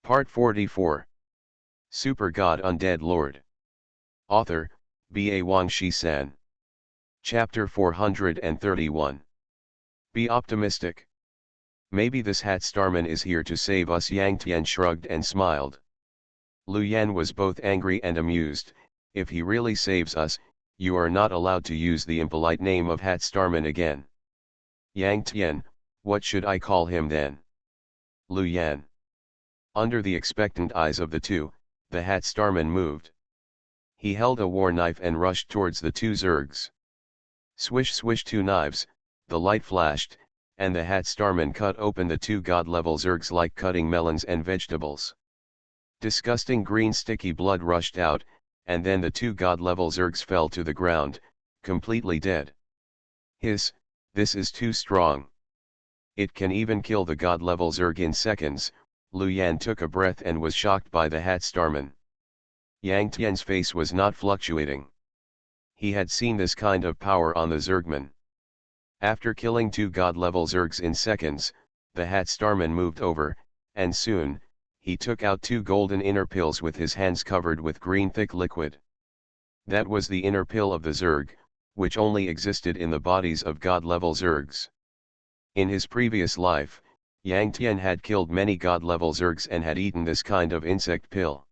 Part 44. Super God Undead Lord. Author, B.A. Wang Shi-san. Chapter 431. Be optimistic. Maybe this Hat Starman is here to save us. Yang Tian shrugged and smiled. Lu Yan was both angry and amused. If he really saves us, you are not allowed to use the impolite name of Hat Starman again. Yang Tian, what should I call him then? Lu Yan. Under the expectant eyes of the two, the Hat Starman moved. He held a war knife and rushed towards the two Zergs. Swish swish, two knives, the light flashed, and the Hat Starman cut open the two god-level Zergs like cutting melons and vegetables. Disgusting green sticky blood rushed out, and then the two god-level Zergs fell to the ground, completely dead. Hiss, this is too strong. It can even kill the god-level Zerg in seconds. Lu Yan took a breath and was shocked by the Hat Starman. Yang Tian's face was not fluctuating. He had seen this kind of power on the Zergman. After killing two god-level Zergs in seconds, the Hat Starman moved over, and soon, he took out two golden inner pills with his hands covered with green thick liquid. That was the inner pill of the Zerg, which only existed in the bodies of god-level Zergs. In his previous life, Yang Tian had killed many god-level Zergs and had eaten this kind of insect pill.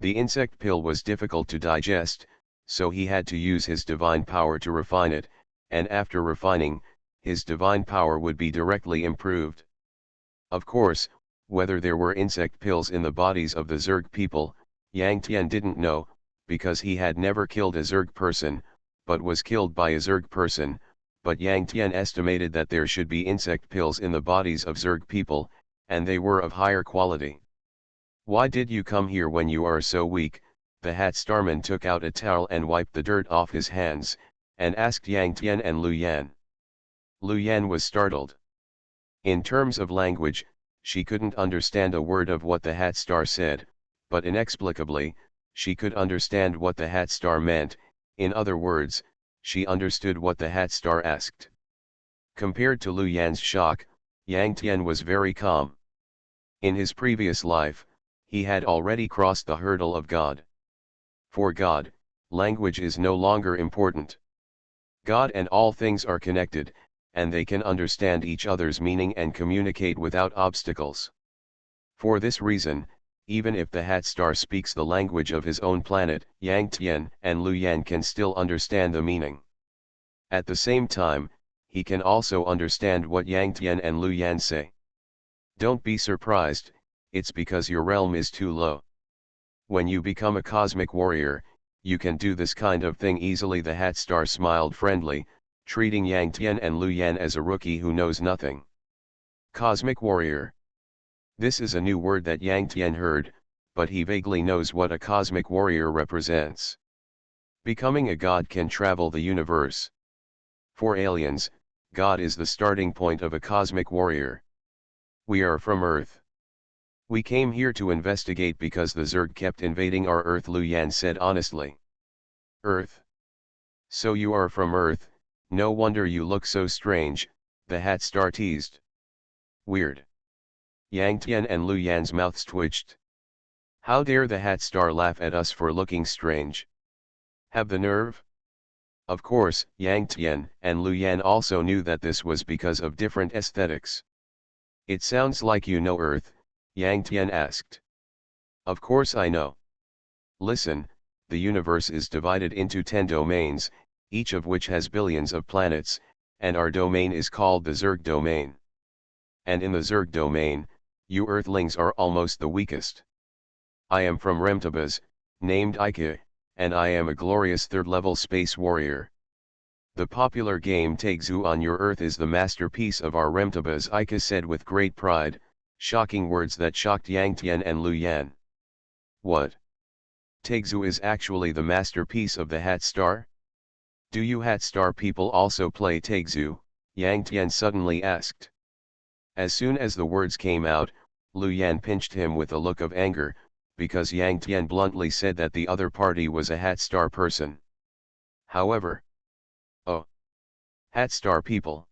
The insect pill was difficult to digest, so he had to use his divine power to refine it, and after refining, his divine power would be directly improved. Of course, whether there were insect pills in the bodies of the Zerg people, Yang Tian didn't know, because he had never killed a Zerg person, but was killed by a Zerg person. But Yang Tian estimated that there should be insect pills in the bodies of Zerg people, and they were of higher quality. Why did you come here when you are so weak? The Hat Starman took out a towel and wiped the dirt off his hands, and asked Yang Tian and Lu Yan. Lu Yan was startled. In terms of language, she couldn't understand a word of what the Hat Star said, but inexplicably, she could understand what the Hat Star meant. In other words, she understood what the Hat Star asked. Compared to Lu Yan's shock, Yang Tian was very calm. In his previous life, he had already crossed the hurdle of God. For God, language is no longer important. God and all things are connected, and they can understand each other's meaning and communicate without obstacles. For this reason, even if the Hat Star speaks the language of his own planet, Yang Tian and Lu Yan can still understand the meaning. At the same time, he can also understand what Yang Tian and Lu Yan say. Don't be surprised, it's because your realm is too low. When you become a cosmic warrior, you can do this kind of thing easily. The Hat Star smiled friendly, treating Yang Tian and Lu Yan as a rookie who knows nothing. Cosmic warrior. This is a new word that Yang Tian heard, but he vaguely knows what a cosmic warrior represents. Becoming a god can travel the universe. For aliens, God is the starting point of a cosmic warrior. We are from Earth. We came here to investigate because the Zerg kept invading our Earth, Lu Yan said honestly. Earth? So you are from Earth, no wonder you look so strange, the Hat Star teased. Weird. Yang Tian and Lu Yan's mouths twitched. How dare the Hat Star laugh at us for looking strange? Have the nerve? Of course, Yang Tian and Lu Yan also knew that this was because of different aesthetics. It sounds like you know Earth, Yang Tian asked. Of course I know. Listen, the universe is divided into 10 domains, each of which has billions of planets, and our domain is called the Zerg domain. And in the Zerg domain, you Earthlings are almost the weakest. I am from Remtabas, named Ike, and I am a glorious third-level space warrior. The popular game Taegzu on your Earth is the masterpiece of our Remtabas, Ike said with great pride, shocking words that shocked Yang Tian and Lu Yan. What? Taegzu is actually the masterpiece of the Hat Star? Do you Hat Star people also play Taegzu? Yang Tian suddenly asked. As soon as the words came out, Lu Yan pinched him with a look of anger, because Yang Tian bluntly said that the other party was a Hat Star person. However, oh, Hat Star people.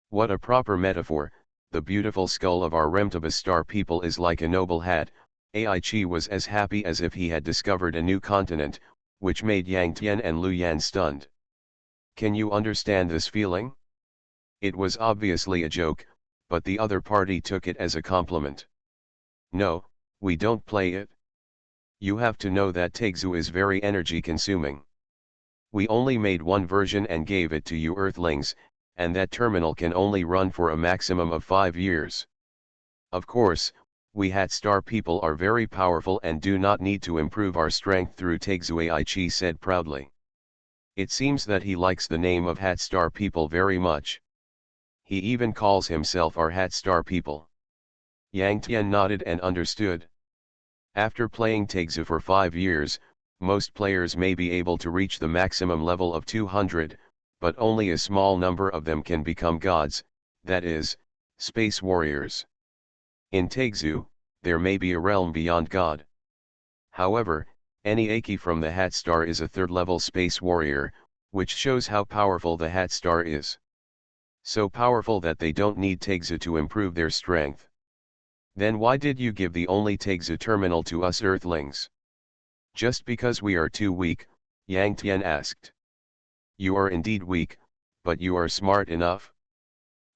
What a proper metaphor, the beautiful skull of our Remtabus star people is like a noble hat. Aichi was as happy as if he had discovered a new continent, which made Yang Tian and Lu Yan stunned. Can you understand this feeling? It was obviously a joke, but the other party took it as a compliment. No, we don't play it. You have to know that Taegzu is very energy consuming. We only made one version and gave it to you Earthlings, and that terminal can only run for a maximum of 5 years. Of course, we Hat Star people are very powerful and do not need to improve our strength through Taegzu, Aichi said proudly. It seems that he likes the name of Hat Star people very much. He even calls himself our Hat Star people. Yang Tian nodded and understood. After playing Taegzu for 5 years, most players may be able to reach the maximum level of 200, but only a small number of them can become gods, that is, space warriors. In Taegzu, there may be a realm beyond God. However, any Aki from the Hat Star is a third-level space warrior, which shows how powerful the Hat Star is. So powerful that they don't need Taegzu to improve their strength. Then why did you give the only Taegzu terminal to us Earthlings? Just because we are too weak, Yang Tian asked. You are indeed weak, but you are smart enough.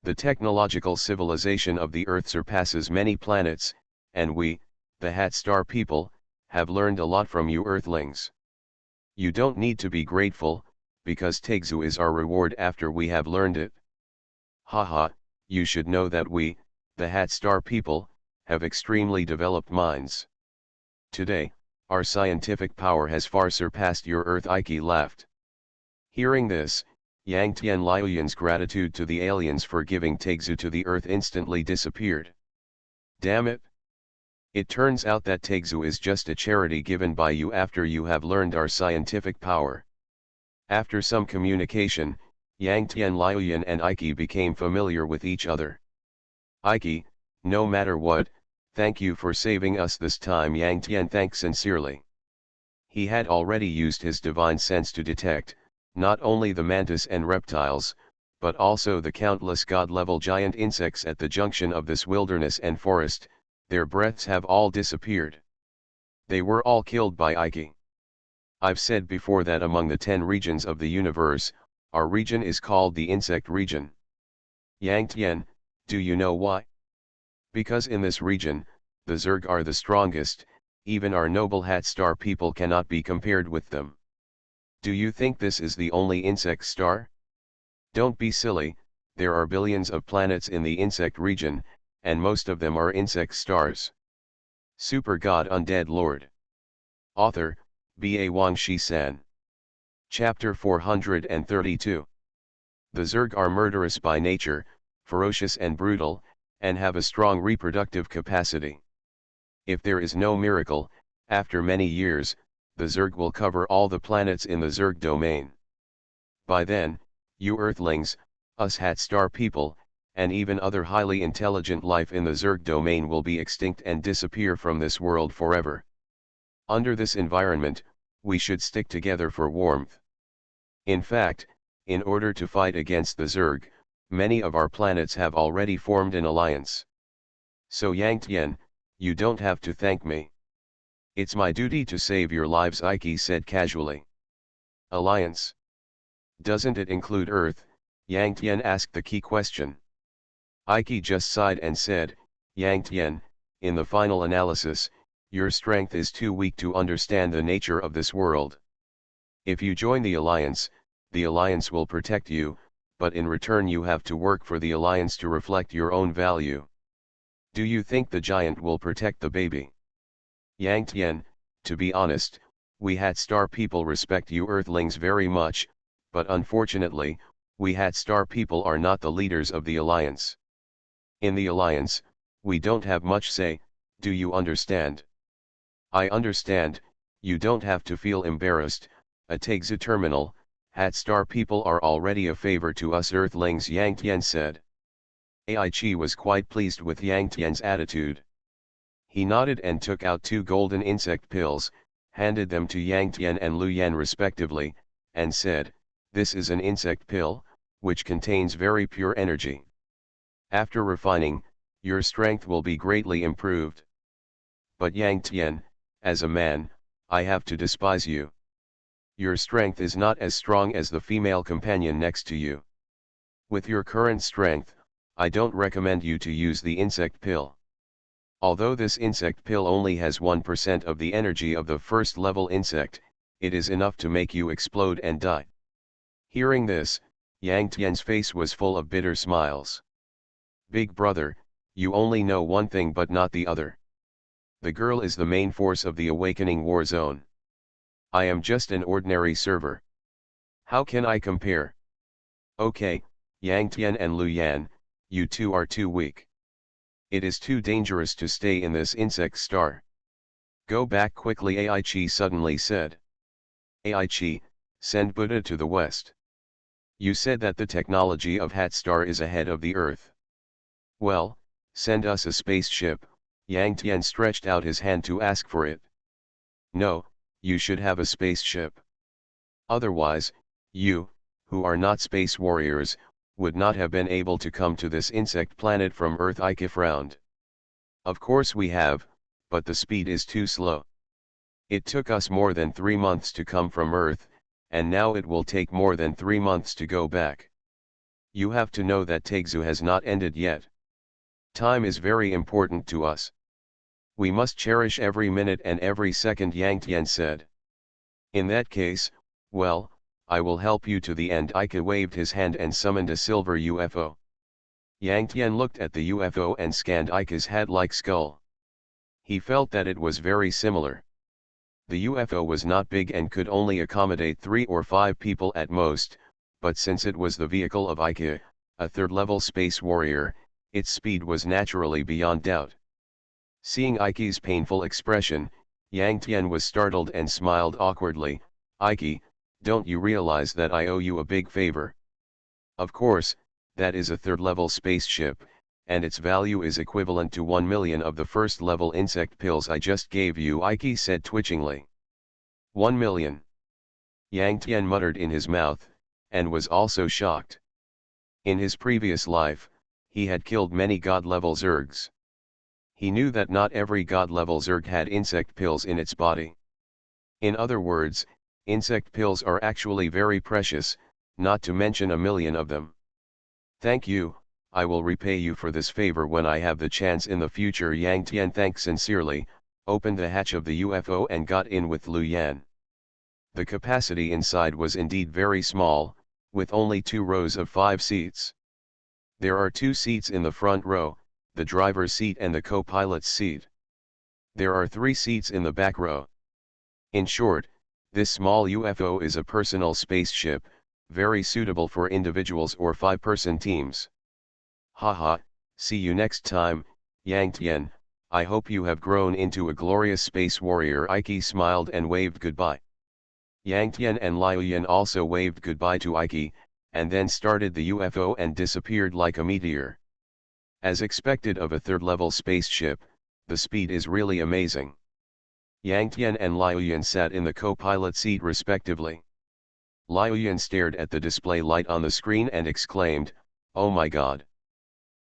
The technological civilization of the Earth surpasses many planets, and we, the Hat Star people, have learned a lot from you Earthlings. You don't need to be grateful, because Taegzu is our reward after we have learned it. Haha, you should know that we, the Hat Star people, have extremely developed minds. Today, our scientific power has far surpassed your Earth. Aiki laughed. Hearing this, Yang Tian Liuyan's gratitude to the aliens for giving Taegzu to the Earth instantly disappeared. Damn it! It turns out that Taegzu is just a charity given by you after you have learned our scientific power. After some communication, Yang Tian Liuyan and Aiki became familiar with each other. Aiki, no matter what, thank you for saving us this time. Yang Tian thanked sincerely. He had already used his divine sense to detect, not only the mantis and reptiles, but also the countless god-level giant insects at the junction of this wilderness and forest. Their breaths have all disappeared. They were all killed by Aiki. I've said before that among the 10 regions of the universe, our region is called the insect region. Yang Tian, do you know why? Because in this region, the Zerg are the strongest, even our noble Hat Star people cannot be compared with them. Do you think this is the only insect star? Don't be silly, there are billions of planets in the insect region, and most of them are insect stars. Super God Undead Lord. Author, B.A. Wang Shi-san. Chapter 432. The Zerg are murderous by nature, ferocious and brutal, and have a strong reproductive capacity. If there is no miracle, after many years, the Zerg will cover all the planets in the Zerg domain. By then, you Earthlings, us Hat Star people, and even other highly intelligent life in the Zerg domain will be extinct and disappear from this world forever. Under this environment, we should stick together for warmth. In fact, in order to fight against the Zerg, many of our planets have already formed an alliance. So Yang Tian, you don't have to thank me. It's my duty to save your lives, Aiki said casually. Alliance? Doesn't it include Earth? Yang Tian asked the key question. Aiki just sighed and said, Yang Tian, in the final analysis, your strength is too weak to understand the nature of this world. If you join the Alliance will protect you, but in return you have to work for the Alliance to reflect your own value. Do you think the giant will protect the baby? Yang Tian, to be honest, we Hat Star people respect you Earthlings very much, but unfortunately, we Hat Star people are not the leaders of the Alliance. In the Alliance, we don't have much say, do you understand? I understand, you don't have to feel embarrassed. A Taegzu terminal, Hat Star people are already a favor to us Earthlings, Yang Tian said. Aichi was quite pleased with Yang Tian's attitude. He nodded and took out 2 golden insect pills, handed them to Yang Tian and Lu Yan respectively, and said, this is an insect pill, which contains very pure energy. After refining, Your strength will be greatly improved. But Yang Tian, as a man, I have to despise you. Your strength is not as strong as the female companion next to you. With your current strength, I don't recommend you to use the insect pill. Although this insect pill only has 1% of the energy of the first level insect, it is enough to make you explode and die. Hearing this, Yang Tian's face was full of bitter smiles. Big brother, you only know one thing but not the other. The girl is the main force of the awakening war zone. I am just an ordinary server. How can I compare? Okay, Yang Tian and Lu Yan, you two are too weak. It is too dangerous to stay in this insect star. Go back quickly, Ai Chi suddenly said. Ai Chi, send Buddha to the west. You said that the technology of Hat Star is ahead of the Earth. Well, send us a spaceship. Yang Tian stretched out his hand to ask for it. No, you should have a spaceship. Otherwise, you, who are not space warriors, would not have been able to come to this insect planet from Earth. Ike frowned. Of course we have, but the speed is too slow. It took us more than 3 months to come from Earth, and now it will take more than 3 months to go back. You have to know that Taegzu has not ended yet. Time is very important to us. We must cherish every minute and every second, Yang Tian said. In that case, well, I will help you to the end. Ike waved his hand and summoned a silver UFO. Yang Tian looked at the UFO and scanned Ike's hat-like skull. He felt that it was very similar. The UFO was not big and could only accommodate 3 or 5 people at most, but since it was the vehicle of Ike, a third-level space warrior, its speed was naturally beyond doubt. Seeing Ike's painful expression, Yang Tian was startled and smiled awkwardly. Ike, don't you realize that I owe you a big favor? Of course, that is a third-level spaceship, and its value is equivalent to 1 million of the first-level insect pills I just gave you, Ike said twitchingly. 1 million. Yang Tian muttered in his mouth, and was also shocked. In his previous life, he had killed many god-level Zergs. He knew that not every god-level Zerg had insect pills in its body. In other words, insect pills are actually very precious, not to mention 1 million of them. Thank you, I will repay you for this favor when I have the chance in the future. Yang Tian thanked sincerely, opened the hatch of the UFO and got in with Lu Yan. The capacity inside was indeed very small, with only 2 rows of 5 seats. There are 2 seats in the front row, the driver's seat and the co-pilot's seat. There are 3 seats in the back row. In short, this small UFO is a personal spaceship, very suitable for individuals or 5-person teams. Haha, see you next time, Yang Tian. I hope you have grown into a glorious space warrior. Ike smiled and waved goodbye. Yang Tian and Liu Yan also waved goodbye to Ike, and then started the UFO and disappeared like a meteor. As expected of a third-level spaceship, the speed is really amazing. Yang Tian and Liu Yan sat in the co-pilot seat respectively. Liu Yan stared at the display light on the screen and exclaimed, "Oh my god!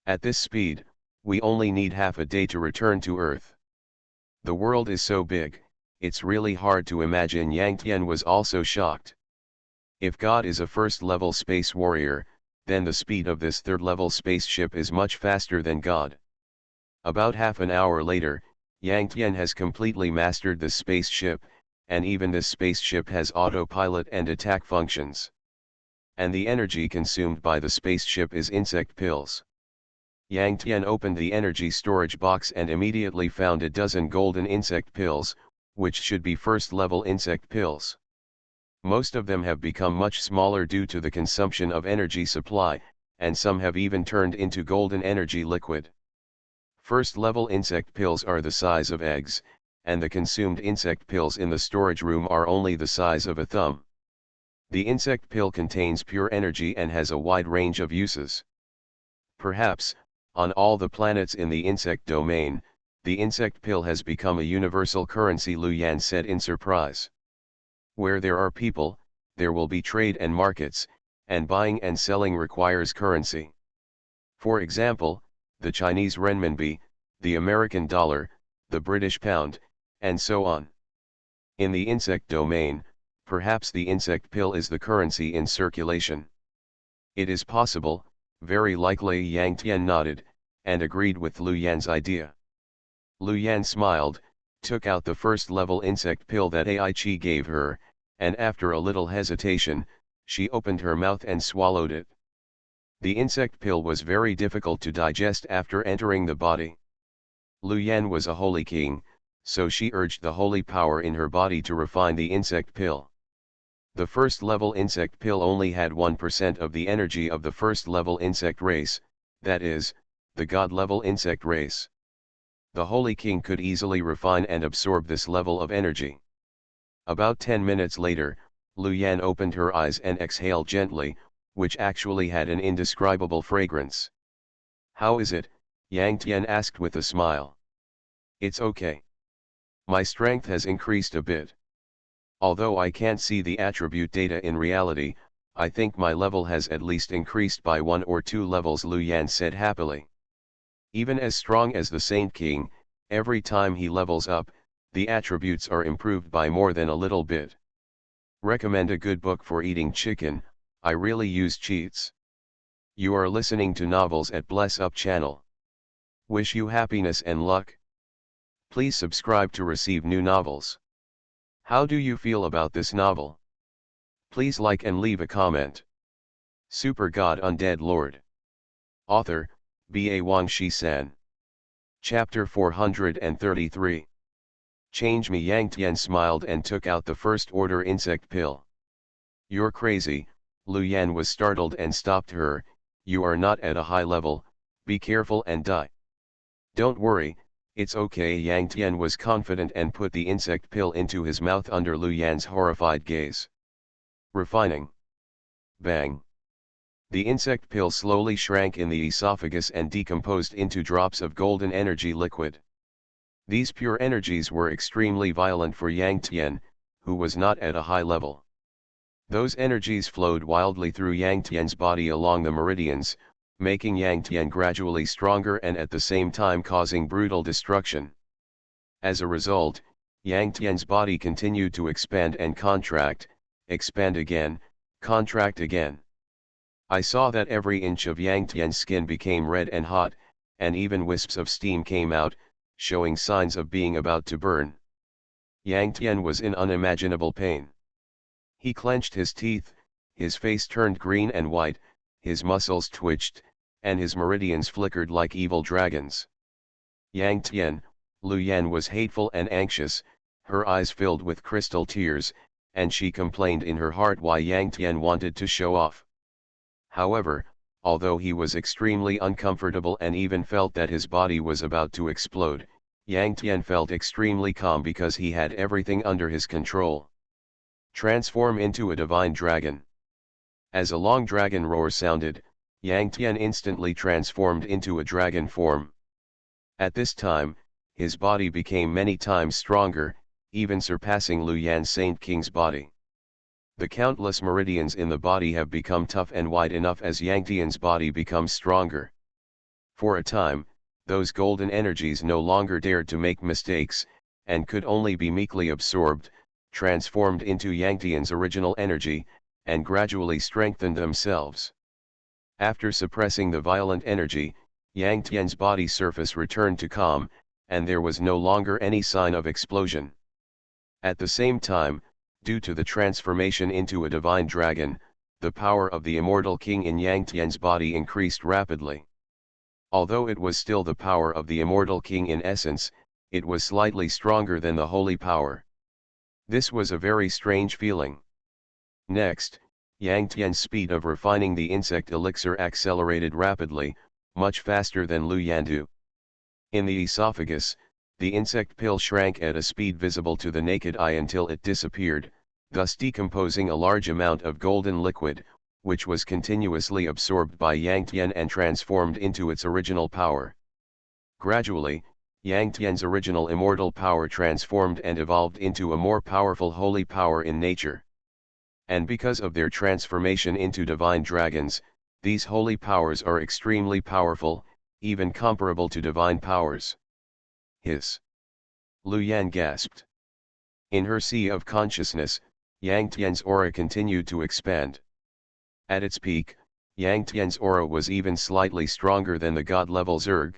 At this speed, we only need half a day to return to Earth. The world is so big, it's really hard to imagine." Yang Tian was also shocked. If God is a first-level space warrior, then the speed of this third-level spaceship is much faster than God. About half an hour later, Yang Tian has completely mastered this spaceship, and even this spaceship has autopilot and attack functions. And the energy consumed by the spaceship is insect pills. Yang Tian opened the energy storage box and immediately found a dozen golden insect pills, which should be first-level insect pills. Most of them have become much smaller due to the consumption of energy supply, and some have even turned into golden energy liquid. First-level insect pills are the size of eggs, and the consumed insect pills in the storage room are only the size of a thumb. The insect pill contains pure energy and has a wide range of uses. Perhaps, on all the planets in the insect domain, the insect pill has become a universal currency, Lu Yan said in surprise. Where there are people, there will be trade and markets, and buying and selling requires currency. For example, the Chinese renminbi, the American dollar, the British pound, and so on. In the insect domain, perhaps the insect pill is the currency in circulation. It is possible, very likely. Yang Tian nodded, and agreed with Lu Yan's idea. Lu Yan smiled, took out the first level insect pill that Ai Chi gave her, and after a little hesitation, she opened her mouth and swallowed it. The insect pill was very difficult to digest after entering the body. Lu Yan was a holy king, so she urged the holy power in her body to refine the insect pill. The first level insect pill only had 1% of the energy of the first level insect race, that is, the god level insect race. The holy king could easily refine and absorb this level of energy. About 10 minutes later, Lu Yan opened her eyes and exhaled gently, which actually had an indescribable fragrance. "How is it?" Yang Tian asked with a smile. "It's okay. My strength has increased a bit. Although I can't see the attribute data in reality, I think my level has at least increased by 1 or 2 levels," Lu Yan said happily. Even as strong as the Saint King, every time he levels up, the attributes are improved by more than a little bit. Recommend a good book for eating chicken. I really use cheats. You are listening to Novels at Bless Up channel. Wish you happiness and luck. Please subscribe to receive new novels. How do you feel about this novel? Please like and leave a comment. Super God Undead Lord. Author, B.A. Wang Shi-san. Chapter 433. Change me. Yang Tian smiled and took out the first order insect pill. "You're crazy," Lu Yan was startled and stopped her. "You are not at a high level, be careful and die." "Don't worry, it's okay." Yang Tian was confident and put the insect pill into his mouth under Lu Yan's horrified gaze. Refining. Bang. The insect pill slowly shrank in the esophagus and decomposed into drops of golden energy liquid. These pure energies were extremely violent for Yang Tian, who was not at a high level. Those energies flowed wildly through Yang Tian's body along the meridians, making Yang Tian gradually stronger and at the same time causing brutal destruction. As a result, Yang Tian's body continued to expand and contract, expand again, contract again. I saw that every inch of Yang Tian's skin became red and hot, and even wisps of steam came out, showing signs of being about to burn. Yang Tian was in unimaginable pain. He clenched his teeth, his face turned green and white, his muscles twitched, and his meridians flickered like evil dragons. Yang Tian, Lu Yan was hateful and anxious, her eyes filled with crystal tears, and she complained in her heart why Yang Tian wanted to show off. However, although he was extremely uncomfortable and even felt that his body was about to explode, Yang Tian felt extremely calm because he had everything under his control. Transform into a divine dragon. As a long dragon roar sounded, Yang Tian instantly transformed into a dragon form. At this time, his body became many times stronger, even surpassing Lu Yan's Saint King's body. The countless meridians in the body have become tough and wide enough as Yang Tian's body becomes stronger. For a time, those golden energies no longer dared to make mistakes, and could only be meekly absorbed, transformed into Yang Tian's original energy, and gradually strengthened themselves. After suppressing the violent energy, Yang Tian's body surface returned to calm, and there was no longer any sign of explosion. At the same time, due to the transformation into a divine dragon, the power of the immortal king in Yang Tian's body increased rapidly. Although it was still the power of the immortal king in essence, it was slightly stronger than the holy power. This was a very strange feeling. Next, Yang Tian's speed of refining the insect elixir accelerated rapidly, much faster than Lu Yandu. In the esophagus, the insect pill shrank at a speed visible to the naked eye until it disappeared, thus decomposing a large amount of golden liquid, which was continuously absorbed by Yang Tian and transformed into its original power. Gradually, Yang Tian's original immortal power transformed and evolved into a more powerful holy power in nature. And because of their transformation into divine dragons, these holy powers are extremely powerful, even comparable to divine powers. Hiss! Lu Yan gasped. In her sea of consciousness, Yang Tian's aura continued to expand. At its peak, Yang Tian's aura was even slightly stronger than the god-level Zerg.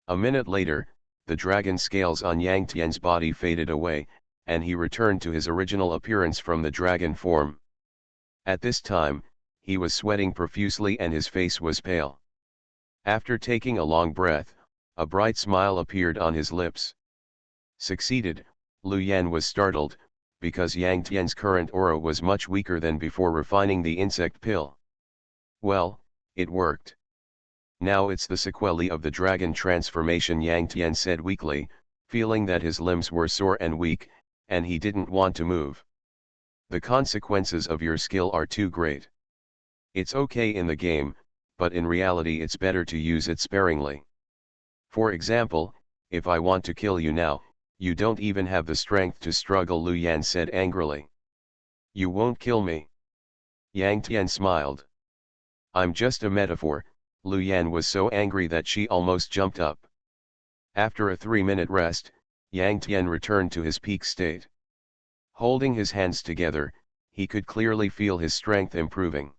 A minute later, the dragon scales on Yang Tian's body faded away, and he returned to his original appearance from the dragon form. At this time, he was sweating profusely and his face was pale. After taking a long breath, a bright smile appeared on his lips. Succeeded, Lu Yan was startled, because Yang Tian's current aura was much weaker than before refining the insect pill. Well, it worked. Now it's the sequelae of the dragon transformation, Yang Tian said weakly, feeling that his limbs were sore and weak, and he didn't want to move. The consequences of your skill are too great. It's okay in the game, but in reality it's better to use it sparingly. For example, if I want to kill you now, you don't even have the strength to struggle, Lu Yan said angrily. You won't kill me. Yang Tian smiled. I'm just a metaphor. Lu Yan was so angry that she almost jumped up. After a 3-minute rest, Yang Tian returned to his peak state. Holding his hands together, he could clearly feel his strength improving.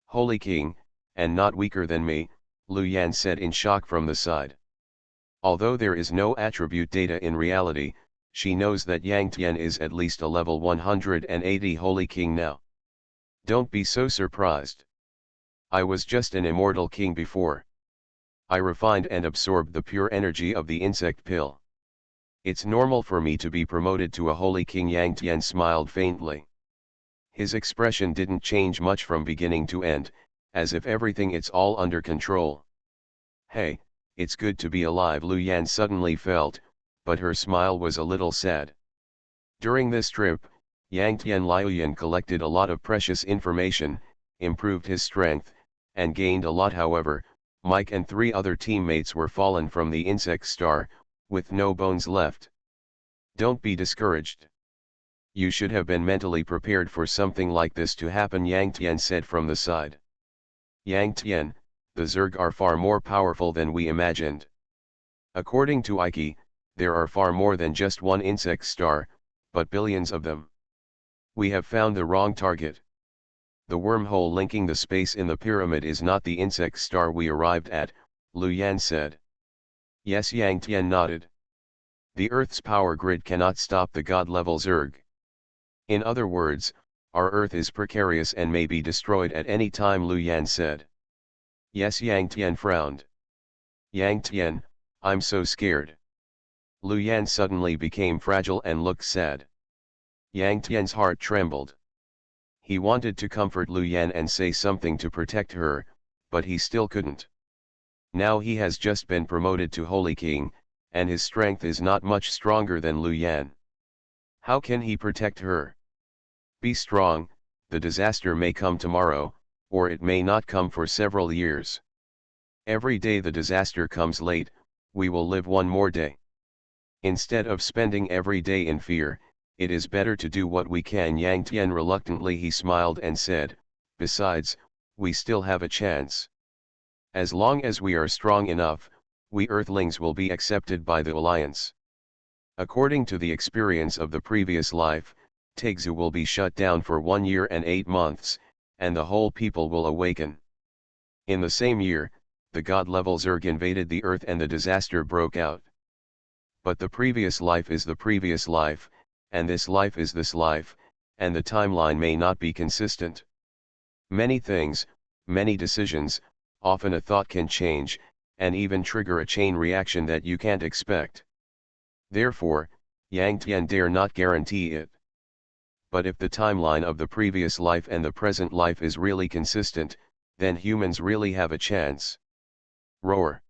Holy King, and not weaker than me, Lu Yan said in shock from the side. Although there is no attribute data in reality, she knows that Yang Tian is at least a level 180 Holy King now. Don't be so surprised. I was just an immortal king before. I refined and absorbed the pure energy of the insect pill. It's normal for me to be promoted to a Holy King. Yang Tian smiled faintly. His expression didn't change much from beginning to end, as if everything it's all under control. Hey, it's good to be alive, Lu Yan suddenly felt, but her smile was a little sad. During this trip, Yang Tian Liuyan collected a lot of precious information, improved his strength, and gained a lot. However, Mike and 3 other teammates were fallen from the insect star, with no bones left. Don't be discouraged. You should have been mentally prepared for something like this to happen, Yang Tian said from the side. Yang Tian, the Zerg are far more powerful than we imagined. According to Ike, there are far more than just one insect star, but billions of them. We have found the wrong target. The wormhole linking the space in the pyramid is not the insect star we arrived at, Lu Yan said. Yes, Yang Tian nodded. The Earth's power grid cannot stop the god-level Zerg. In other words, our Earth is precarious and may be destroyed at any time, Lu Yan said. Yes, Yang Tian frowned. Yang Tian, I'm so scared. Lu Yan suddenly became fragile and looked sad. Yang Tian's heart trembled. He wanted to comfort Lu Yan and say something to protect her, but he still couldn't. Now he has just been promoted to Holy King, and his strength is not much stronger than Lu Yan. How can he protect her? Be strong, the disaster may come tomorrow, or it may not come for several years. Every day the disaster comes late, we will live one more day. Instead of spending every day in fear, it is better to do what we can. Yang Tian reluctantly he smiled and said, besides, we still have a chance. As long as we are strong enough, we Earthlings will be accepted by the Alliance. According to the experience of the previous life, Tegzu will be shut down for 1 year and 8 months, and the whole people will awaken. In the same year, the god-level Zerg invaded the Earth and the disaster broke out. But the previous life is the previous life, and this life is this life, and the timeline may not be consistent. Many things, many decisions, often a thought can change, and even trigger a chain reaction that you can't expect. Therefore, Yang Tian dare not guarantee it. But if the timeline of the previous life and the present life is really consistent, then humans really have a chance. Roar.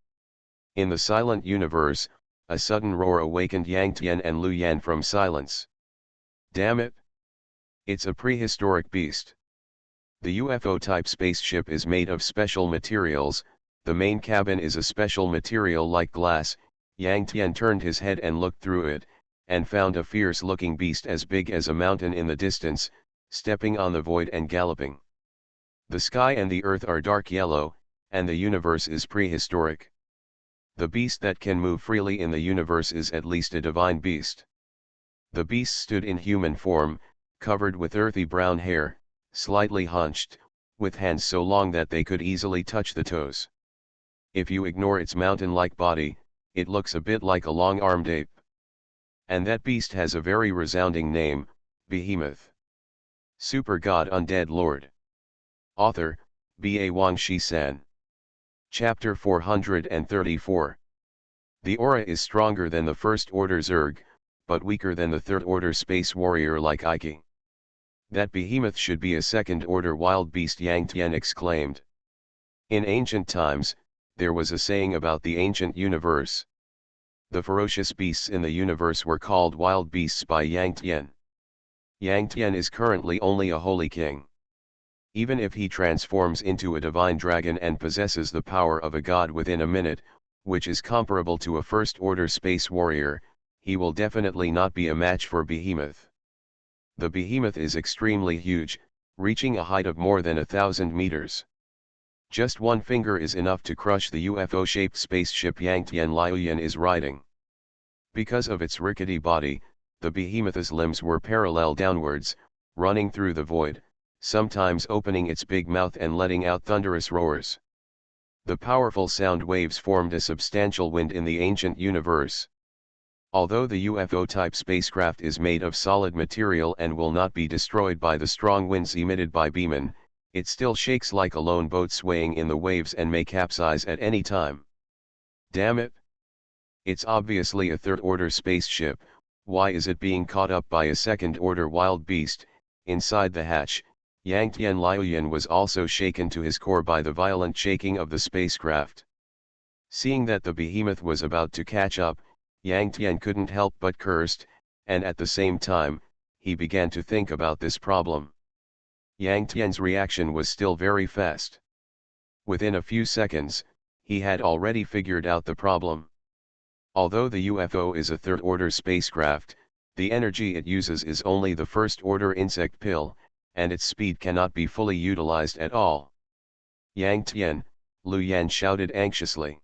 In the silent universe, a sudden roar awakened Yang Tian and Lu Yan from silence. Damn it! It's a prehistoric beast. The UFO-type spaceship is made of special materials, the main cabin is a special material like glass. Yang Tian turned his head and looked through it, and found a fierce-looking beast as big as a mountain in the distance, stepping on the void and galloping. The sky and the earth are dark yellow, and the universe is prehistoric. The beast that can move freely in the universe is at least a divine beast. The beast stood in human form, covered with earthy brown hair, slightly hunched, with hands so long that they could easily touch the toes. If you ignore its mountain-like body, it looks a bit like a long-armed ape. And that beast has a very resounding name, Behemoth. Super God Undead Lord. Author, B.A. Wang Shi-san. Chapter 434. The aura is stronger than the First Order Zerg, but weaker than the Third Order Space Warrior like Ike. That behemoth should be a Second Order wild beast, Yang Tian exclaimed. In ancient times, there was a saying about the ancient universe. The ferocious beasts in the universe were called wild beasts by Yang Tian. Yang Tian is currently only a holy king. Even if he transforms into a divine dragon and possesses the power of a god within a minute, which is comparable to a First Order Space Warrior, he will definitely not be a match for Behemoth. The Behemoth is extremely huge, reaching a height of more than 1,000 meters. Just one finger is enough to crush the UFO-shaped spaceship Yang Tian Liuyan is riding. Because of its rickety body, the Behemoth's limbs were parallel downwards, running through the void, sometimes opening its big mouth and letting out thunderous roars. The powerful sound waves formed a substantial wind in the ancient universe. Although the UFO-type spacecraft is made of solid material and will not be destroyed by the strong winds emitted by Beeman, it still shakes like a lone boat swaying in the waves and may capsize at any time. Damn it! It's obviously a third-order spaceship. Why is it being caught up by a second-order wild beast? Inside the hatch, Yang Tian Liuyan was also shaken to his core by the violent shaking of the spacecraft. Seeing that the behemoth was about to catch up, Yang Tian couldn't help but cursed, and at the same time, he began to think about this problem. Yang Tian's reaction was still very fast. Within a few seconds, he had already figured out the problem. Although the UFO is a third-order spacecraft, the energy it uses is only the first-order insect pill, and its speed cannot be fully utilized at all. Yang Tian, Lu Yan shouted anxiously.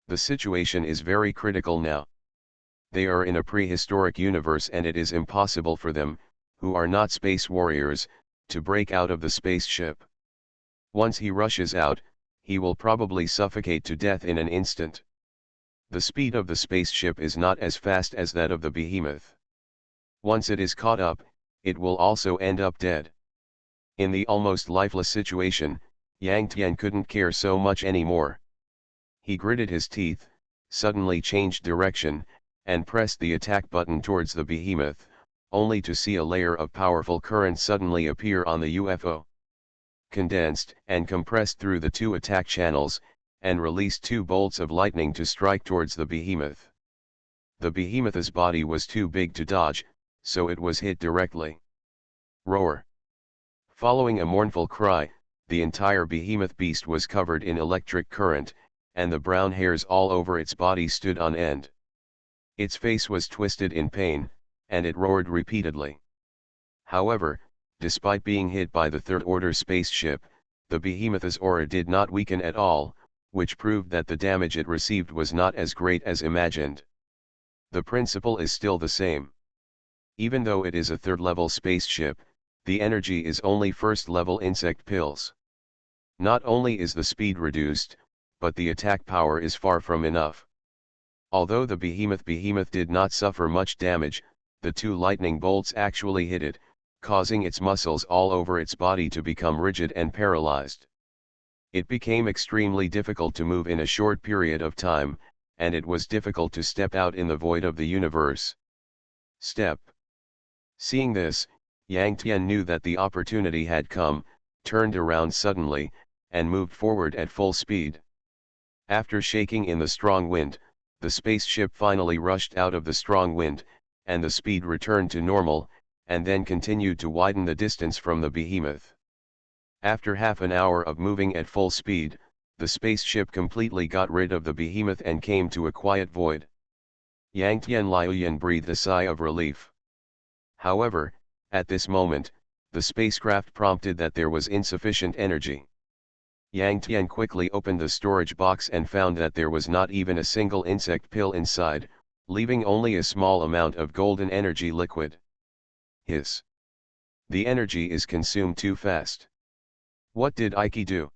The situation is very critical now. They are in a prehistoric universe and it is impossible for them, who are not space warriors, to break out of the spaceship. Once he rushes out, he will probably suffocate to death in an instant. The speed of the spaceship is not as fast as that of the behemoth. Once it is caught up, it will also end up dead. In the almost lifeless situation, Yang Tian couldn't care so much anymore. He gritted his teeth, suddenly changed direction, and pressed the attack button towards the behemoth, only to see a layer of powerful current suddenly appear on the UFO. Condensed and compressed through the two attack channels, and released two bolts of lightning to strike towards the behemoth. The behemoth's body was too big to dodge, so it was hit directly. Roar! Following a mournful cry, the entire behemoth beast was covered in electric current, and the brown hairs all over its body stood on end. Its face was twisted in pain, and it roared repeatedly. However, despite being hit by the third-order spaceship, the behemoth's aura did not weaken at all, which proved that the damage it received was not as great as imagined. The principle is still the same. Even though it is a third-level spaceship, the energy is only first-level insect pills. Not only is the speed reduced, but the attack power is far from enough. Although the behemoth did not suffer much damage, the two lightning bolts actually hit it, causing its muscles all over its body to become rigid and paralyzed. It became extremely difficult to move in a short period of time, and it was difficult to step out in the void of the universe. Step. Seeing this, Yang Tian knew that the opportunity had come, turned around suddenly, and moved forward at full speed. After shaking in the strong wind, the spaceship finally rushed out of the strong wind, and the speed returned to normal, and then continued to widen the distance from the behemoth. After half an hour of moving at full speed, the spaceship completely got rid of the behemoth and came to a quiet void. Yang Tian Liuyan breathed a sigh of relief. However, at this moment, the spacecraft prompted that there was insufficient energy. Yang Tian quickly opened the storage box and found that there was not even a single insect pill inside, leaving only a small amount of golden energy liquid. Hiss. The energy is consumed too fast. What did Ike do?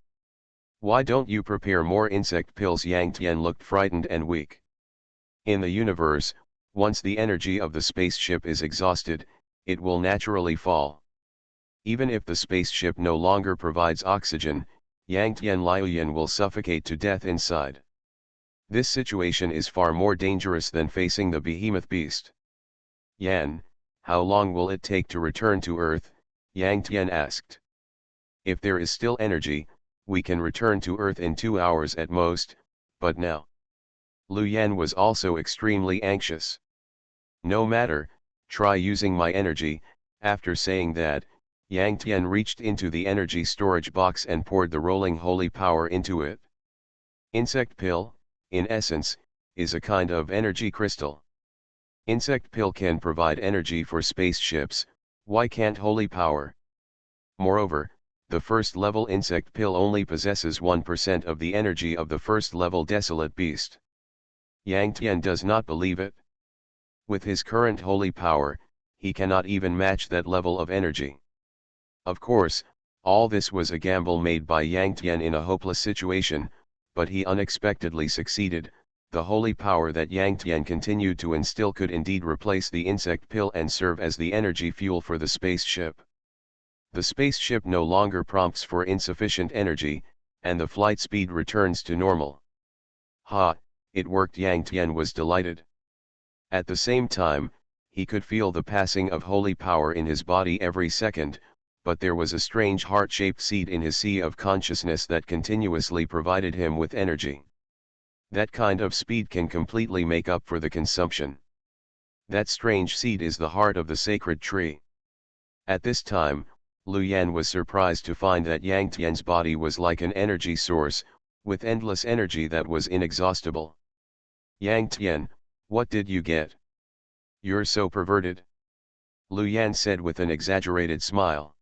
Why don't you prepare more insect pills? Yang Tian looked frightened and weak. In the universe, once the energy of the spaceship is exhausted, it will naturally fall. Even if the spaceship no longer provides oxygen, Yang Tian Liuyan will suffocate to death inside. This situation is far more dangerous than facing the behemoth beast. Yan, how long will it take to return to Earth? Yang Tian asked. If there is still energy, we can return to Earth in 2 hours at most, but now. Lu Yan was also extremely anxious. No matter, try using my energy. After saying that, Yang Tian reached into the energy storage box and poured the rolling holy power into it. Insect pill, in essence, is a kind of energy crystal. Insect pill can provide energy for spaceships, why can't holy power? Moreover, the first level insect pill only possesses 1% of the energy of the first level desolate beast. Yang Tian does not believe it. With his current holy power, he cannot even match that level of energy. Of course, all this was a gamble made by Yang Tian in a hopeless situation, but he unexpectedly succeeded. The holy power that Yang Tian continued to instill could indeed replace the insect pill and serve as the energy fuel for the spaceship. The spaceship no longer prompts for insufficient energy, and the flight speed returns to normal. Ha, it worked! Yang Tian was delighted. At the same time, he could feel the passing of holy power in his body every second, but there was a strange heart-shaped seed in his sea of consciousness that continuously provided him with energy. That kind of speed can completely make up for the consumption. That strange seed is the heart of the sacred tree. At this time, Lu Yan was surprised to find that Yang Tian's body was like an energy source, with endless energy that was inexhaustible. Yang Tian, what did you get? You're so perverted. Lu Yan said with an exaggerated smile.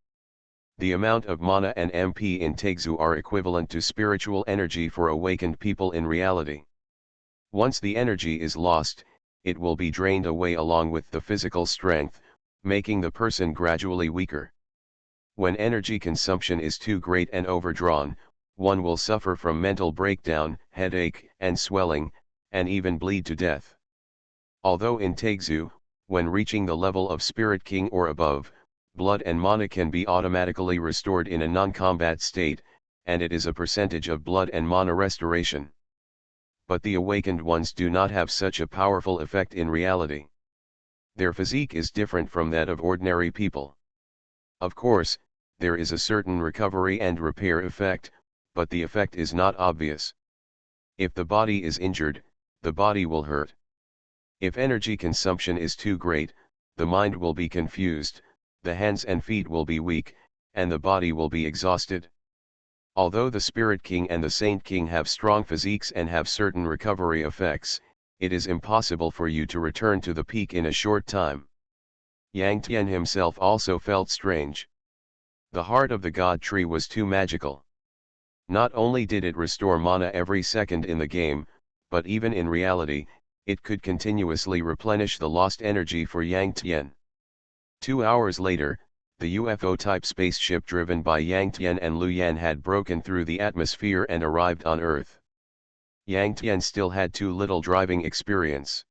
The amount of mana and MP in Taixu are equivalent to spiritual energy for awakened people in reality. Once the energy is lost, it will be drained away along with the physical strength, making the person gradually weaker. When energy consumption is too great and overdrawn, one will suffer from mental breakdown, headache, and swelling, and even bleed to death. Although in Taixu, when reaching the level of Spirit King or above, blood and mana can be automatically restored in a non-combat state, and it is a percentage of blood and mana restoration. But the awakened ones do not have such a powerful effect in reality. Their physique is different from that of ordinary people. Of course, there is a certain recovery and repair effect, but the effect is not obvious. If the body is injured, the body will hurt. If energy consumption is too great, the mind will be confused, the hands and feet will be weak, and the body will be exhausted. Although the Spirit King and the Saint King have strong physiques and have certain recovery effects, it is impossible for you to return to the peak in a short time. Yang Tian himself also felt strange. The heart of the God Tree was too magical. Not only did it restore mana every second in the game, but even in reality, it could continuously replenish the lost energy for Yang Tian. 2 hours later, the UFO-type spaceship driven by Yang Tian and Lu Yan had broken through the atmosphere and arrived on Earth. Yang Tian still had too little driving experience.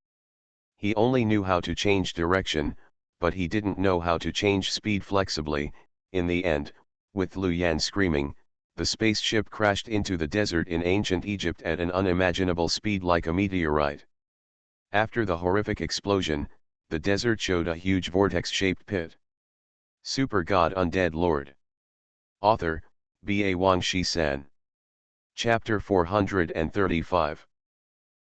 He only knew how to change direction, but he didn't know how to change speed flexibly. In the end, with Lu Yan screaming, the spaceship crashed into the desert in ancient Egypt at an unimaginable speed like a meteorite. After the horrific explosion, the desert showed a huge vortex-shaped pit. Super God Undead Lord. Author, B.A. Wang Shi-san. Chapter 435.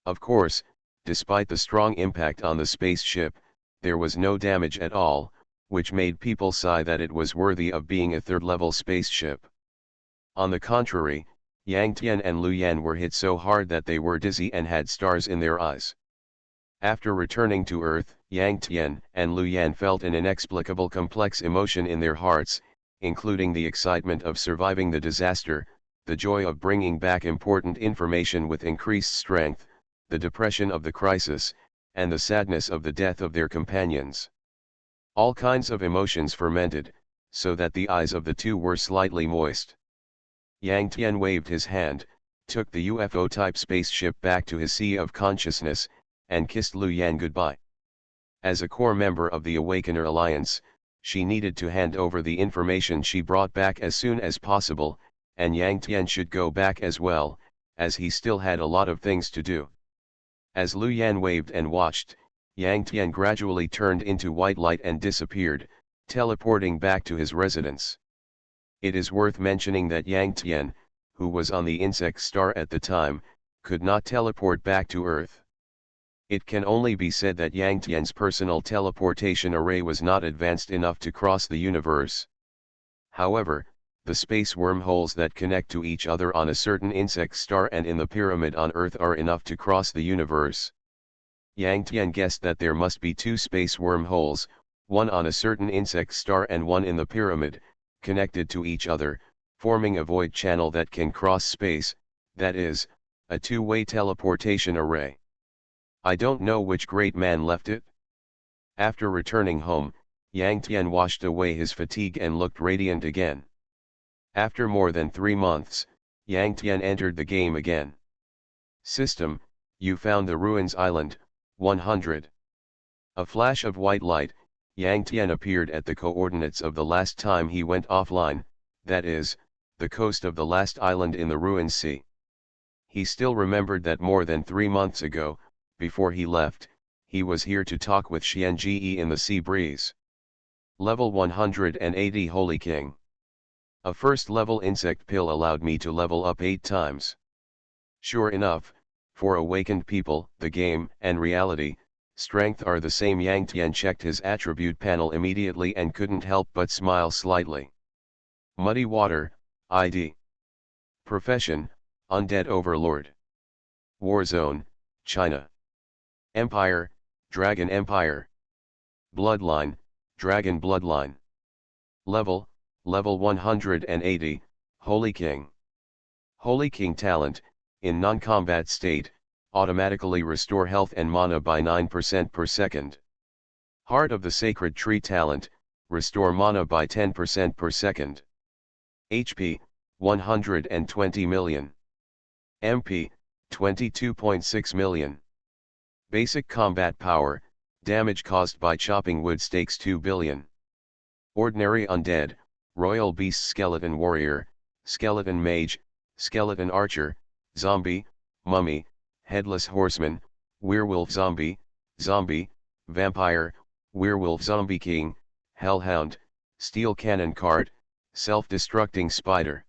Of course, despite the strong impact on the spaceship, there was no damage at all, which made people sigh that it was worthy of being a third-level spaceship. On the contrary, Yang Tian and Lu Yan were hit so hard that they were dizzy and had stars in their eyes. After returning to Earth, Yang Tian and Lu Yan felt an inexplicable complex emotion in their hearts, including the excitement of surviving the disaster, the joy of bringing back important information with increased strength, the depression of the crisis, and the sadness of the death of their companions. All kinds of emotions fermented, so that the eyes of the two were slightly moist. Yang Tian waved his hand, took the UFO-type spaceship back to his sea of consciousness, and kissed Lu Yan goodbye. As a core member of the Awakener Alliance, she needed to hand over the information she brought back as soon as possible, and Yang Tian should go back as well, as he still had a lot of things to do. As Lu Yan waved and watched, Yang Tian gradually turned into white light and disappeared, teleporting back to his residence. It is worth mentioning that Yang Tian, who was on the insect star at the time, could not teleport back to Earth. It can only be said that Yang Tian's personal teleportation array was not advanced enough to cross the universe. However, the space wormholes that connect to each other on a certain insect star and in the pyramid on Earth are enough to cross the universe. Yang Tian guessed that there must be two space wormholes, one on a certain insect star and one in the pyramid, connected to each other, forming a void channel that can cross space, that is, a two-way teleportation array. I don't know which great man left it. After returning home, Yang Tian washed away his fatigue and looked radiant again. After more than 3 months, Yang Tian entered the game again. System, you found the Ruins Island, 100. A flash of white light, Yang Tian appeared at the coordinates of the last time he went offline, that is, the coast of the last island in the Ruins Sea. He still remembered that more than 3 months ago, before he left, he was here to talk with Xianji in the sea breeze. Level 180 Holy King. A first-level insect pill allowed me to level up 8 times. Sure enough, for awakened people, the game and reality, strength are the same. Yang Tian checked his attribute panel immediately and couldn't help but smile slightly. Muddy Water, ID. Profession, Undead Overlord. Warzone, China. Empire, Dragon Empire. Bloodline, Dragon Bloodline. Level 180, Holy King. Holy King talent, in non-combat state, automatically restore health and mana by 9% per second. Heart of the Sacred Tree talent, restore mana by 10% per second. HP, 120 million. MP, 22.6 million. Basic combat power, damage caused by chopping wood stakes 2 billion. Ordinary Undead, Royal Beast Skeleton Warrior, Skeleton Mage, Skeleton Archer, Zombie, Mummy, Headless Horseman, Werewolf Zombie, Zombie, Vampire, Werewolf Zombie King, Hellhound, Steel Cannon Cart, Self-Destructing Spider.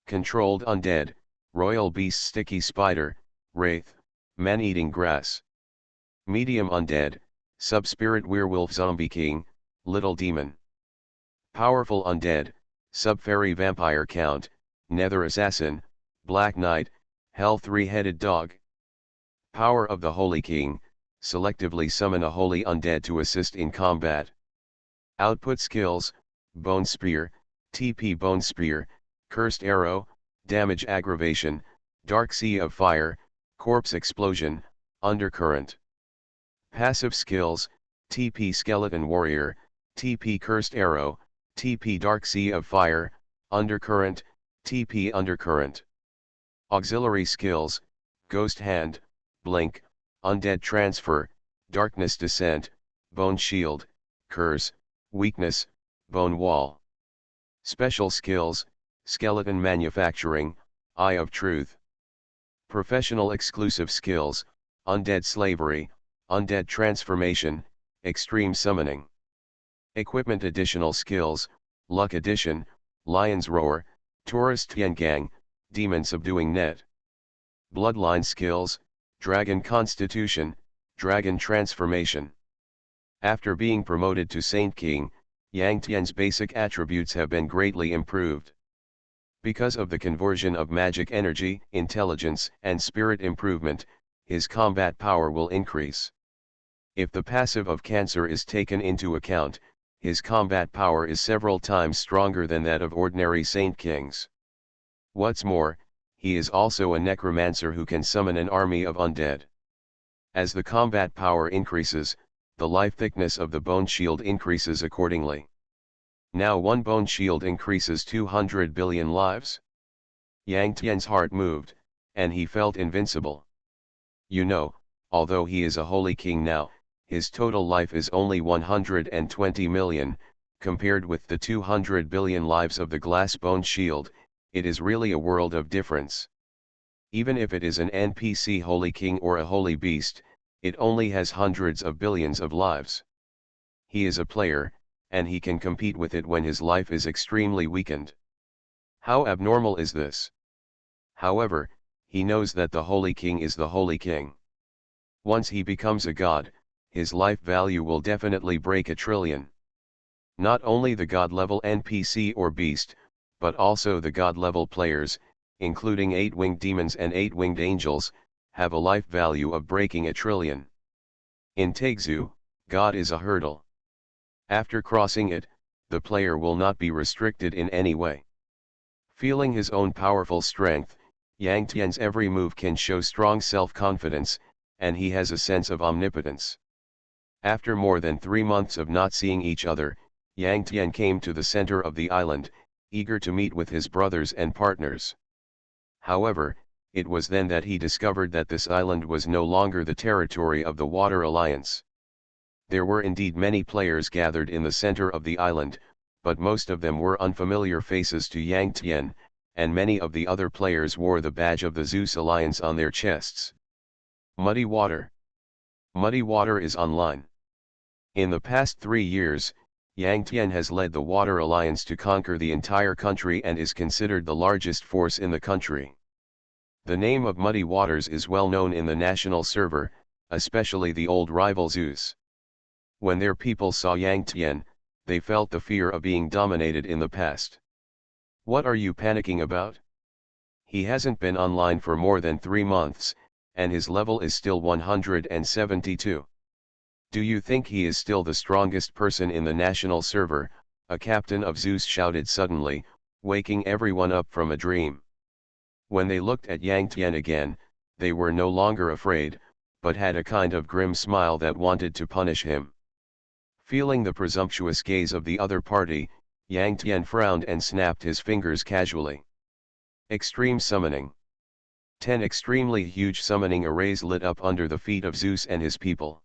Controlled Undead, Royal Beast Sticky Spider, Wraith, Man-Eating Grass. Medium Undead, Sub-Spirit Werewolf Zombie King, Little Demon. Powerful Undead, Sub-Fairy Vampire Count, Nether Assassin, Black Knight, Hell Three-Headed Dog. Power of the Holy King, selectively summon a Holy Undead to assist in combat. Output skills, Bone Spear, TP Bone Spear, Cursed Arrow, Damage Aggravation, Dark Sea of Fire, Corpse Explosion, Undercurrent. Passive skills, TP Skeleton Warrior, TP Cursed Arrow, TP Dark Sea of Fire, Undercurrent, TP Undercurrent. Auxiliary skills, Ghost Hand, Blink, Undead Transfer, Darkness Descent, Bone Shield, Curse, Weakness, Bone Wall. Special skills, Skeleton Manufacturing, Eye of Truth. Professional exclusive skills, Undead Slavery, Undead Transformation, Extreme Summoning. Equipment additional skills, Luck Addition, Lion's Roar, Tourist Tiangang, Demon Subduing Net. Bloodline skills, Dragon Constitution, Dragon Transformation. After being promoted to Saint King, Yang Tian's basic attributes have been greatly improved. Because of the conversion of magic energy, intelligence, and spirit improvement, his combat power will increase. If the passive of Cancer is taken into account, his combat power is several times stronger than that of ordinary Saint Kings. What's more, he is also a necromancer who can summon an army of undead. As the combat power increases, the life thickness of the bone shield increases accordingly. Now one bone shield increases 200 billion lives. Yang Tian's heart moved, and he felt invincible. You know, although he is a holy king now, his total life is only 120 million, compared with the 200 billion lives of the glass bone shield, it is really a world of difference. Even if it is an NPC holy king or a holy beast, it only has hundreds of billions of lives. He is a player, and he can compete with it when his life is extremely weakened. How abnormal is this? However, he knows that the Holy King is the Holy King. Once he becomes a god, his life value will definitely break 1 trillion. Not only the god-level NPC or beast, but also the god-level players, including 8-winged demons and 8-winged angels, have a life value of breaking 1 trillion. In Taeju, God is a hurdle. After crossing it, the player will not be restricted in any way. Feeling his own powerful strength, Yang Tian's every move can show strong self-confidence, and he has a sense of omnipotence. After more than 3 months of not seeing each other, Yang Tian came to the center of the island, eager to meet with his brothers and partners. However, it was then that he discovered that this island was no longer the territory of the Water Alliance. There were indeed many players gathered in the center of the island, but most of them were unfamiliar faces to Yang Tian, and many of the other players wore the badge of the Zeus Alliance on their chests. Muddy Water. Muddy Water is online. In the past 3 years, Yang Tian has led the Water Alliance to conquer the entire country and is considered the largest force in the country. The name of Muddy Waters is well known in the national server, especially the old rival Zeus. When their people saw Yang Tian, they felt the fear of being dominated in the past. What are you panicking about? He hasn't been online for more than 3 months, and his level is still 172. Do you think he is still the strongest person in the national server? A captain of Zeus shouted suddenly, waking everyone up from a dream. When they looked at Yang Tian again, they were no longer afraid, but had a kind of grim smile that wanted to punish him. Feeling the presumptuous gaze of the other party, Yang Tian frowned and snapped his fingers casually. Extreme Summoning. 10 extremely huge summoning arrays lit up under the feet of Zeus and his people.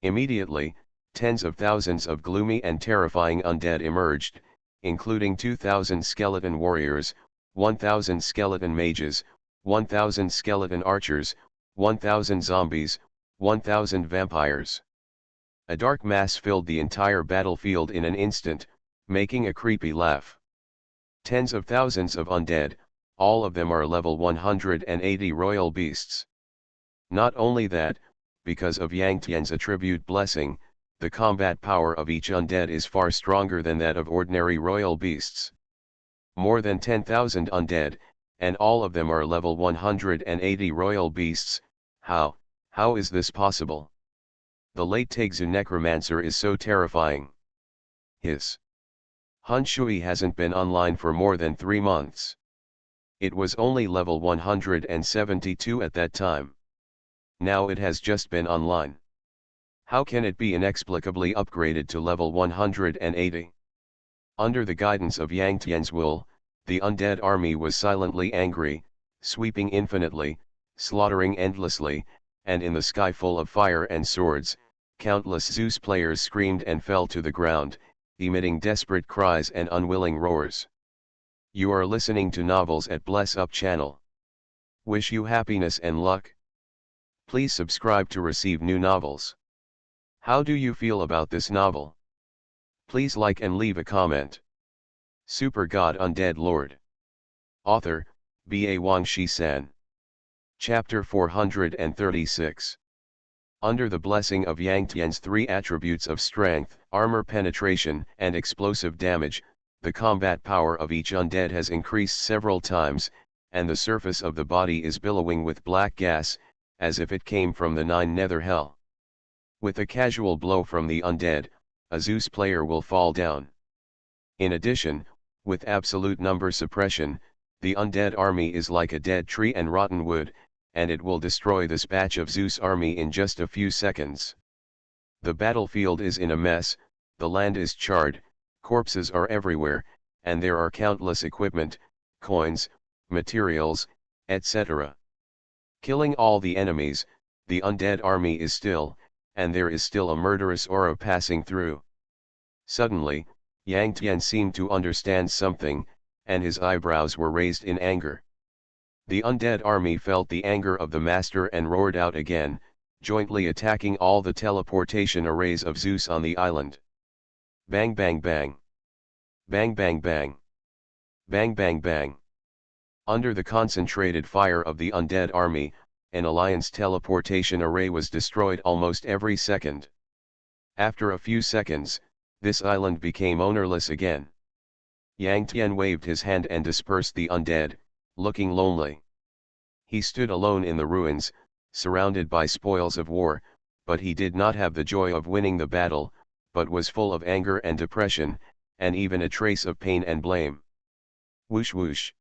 Immediately, tens of thousands of gloomy and terrifying undead emerged, including 2,000 skeleton warriors, 1,000 skeleton mages, 1,000 skeleton archers, 1,000 zombies, 1,000 vampires. A dark mass filled the entire battlefield in an instant, making a creepy laugh. Tens of thousands of undead, all of them are level 180 royal beasts. Not only that, because of Yang Tian's attribute blessing, the combat power of each undead is far stronger than that of ordinary royal beasts. More than 10,000 undead, and all of them are level 180 royal beasts. How is this possible? The late Taeju Necromancer is so terrifying. His Hun Shui hasn't been online for more than 3 months. It was only level 172 at that time. Now it has just been online. How can it be inexplicably upgraded to level 180? Under the guidance of Yang Tian's will, the undead army was silently angry, sweeping infinitely, slaughtering endlessly, and in the sky full of fire and swords, countless Zeus players screamed and fell to the ground, emitting desperate cries and unwilling roars. You are listening to Novels at Bless Up channel. Wish you happiness and luck. Please subscribe to receive new novels. How do you feel about this novel? Please like and leave a comment. Super God Undead Lord. Author, Ba Wang Shi-san. Chapter 436. Under the blessing of Yang Tian's 3 attributes of strength, armor penetration, and explosive damage, the combat power of each undead has increased several times, and the surface of the body is billowing with black gas, as if it came from the 9 nether hell. With a casual blow from the undead, a Zeus player will fall down. In addition, with absolute number suppression, The undead army is like a dead tree and rotten wood, and it will destroy this batch of Zeus army in just a few seconds. The battlefield is in a mess, the land is charred, corpses are everywhere, and there are countless equipment, coins, materials, etc. Killing all the enemies, the undead army is still, and there is still a murderous aura passing through. Suddenly, Yang Tian seemed to understand something, and his eyebrows were raised in anger. The undead army felt the anger of the master and roared out again, jointly attacking all the teleportation arrays of Zeus on the island. Bang bang bang. Bang bang bang. Bang bang bang. Under the concentrated fire of the undead army, an alliance teleportation array was destroyed almost every second. After a few seconds, this island became ownerless again. Yang Tian waved his hand and dispersed the undead, looking lonely. He stood alone in the ruins, surrounded by spoils of war, but he did not have the joy of winning the battle, but was full of anger and depression, and even a trace of pain and blame. Whoosh whoosh.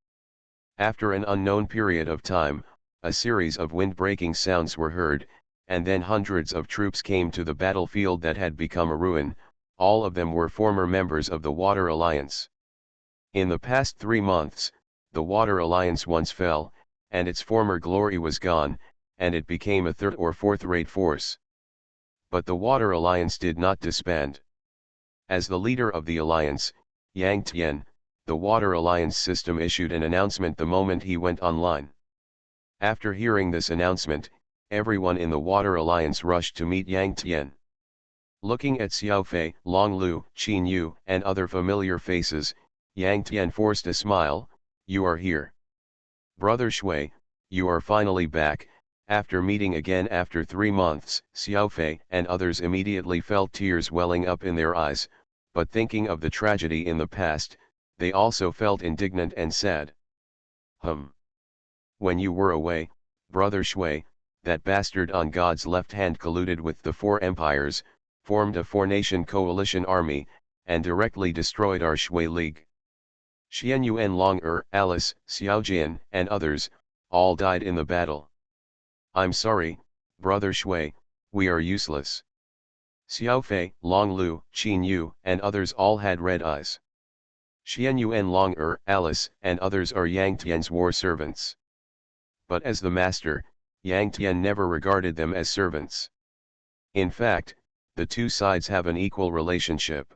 After an unknown period of time, a series of wind-breaking sounds were heard, and then hundreds of troops came to the battlefield that had become a ruin. All of them were former members of the Water Alliance. In the past 3 months, the Water Alliance once fell, and its former glory was gone, and it became a third or fourth-rate force. But the Water Alliance did not disband. As the leader of the alliance, Yang Tian, the Water Alliance system issued an announcement the moment he went online. After hearing this announcement, everyone in the Water Alliance rushed to meet Yang Tian. Looking at Xiao Fei, Long Lu, Qin Yu, and other familiar faces, Yang Tian forced a smile. "You are here. Brother Shui, you are finally back." After meeting again after 3 months, Xiao Fei and others immediately felt tears welling up in their eyes, but thinking of the tragedy in the past, they also felt indignant and sad. When you were away, Brother Shui, that bastard on God's left hand colluded with the 4 empires, formed a 4-nation coalition army, and directly destroyed our Shui League. Xian Yuan Long Alice, Xiao Jian, and others, all died in the battle. I'm sorry, Brother Shui, we are useless. Xiao Fei, Long Lu, Qin Yu, and others all had red eyes. Xian Yuan Long Alice, and others are Yang Tian's war servants. But as the master, Yang Tian never regarded them as servants. In fact, the two sides have an equal relationship.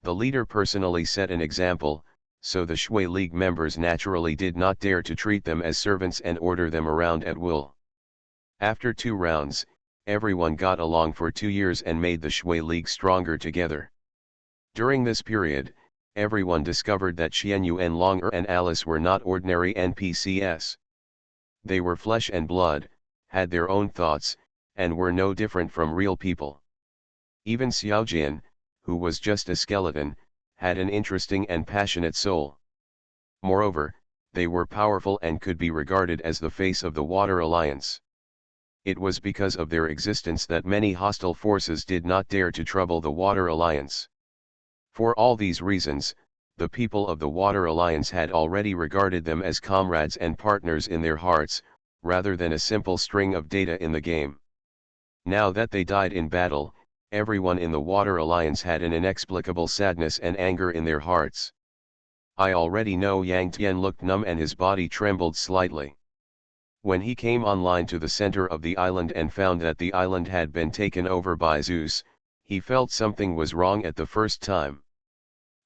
The leader personally set an example, so the Shui League members naturally did not dare to treat them as servants and order them around at will. After 2 rounds, everyone got along for 2 years and made the Shui League stronger together. During this period, everyone discovered that Xian Yuan Long and Alice were not ordinary NPCs. They were flesh and blood, had their own thoughts, and were no different from real people. Even Xiao Jian, who was just a skeleton, had an interesting and passionate soul. Moreover, they were powerful and could be regarded as the face of the Water Alliance. It was because of their existence that many hostile forces did not dare to trouble the Water Alliance. For all these reasons, the people of the Water Alliance had already regarded them as comrades and partners in their hearts, rather than a simple string of data in the game. Now that they died in battle, everyone in the Water Alliance had an inexplicable sadness and anger in their hearts. I already know Yang Tian looked numb and his body trembled slightly. When he came online to the center of the island and found that the island had been taken over by Zeus, he felt something was wrong at the first time.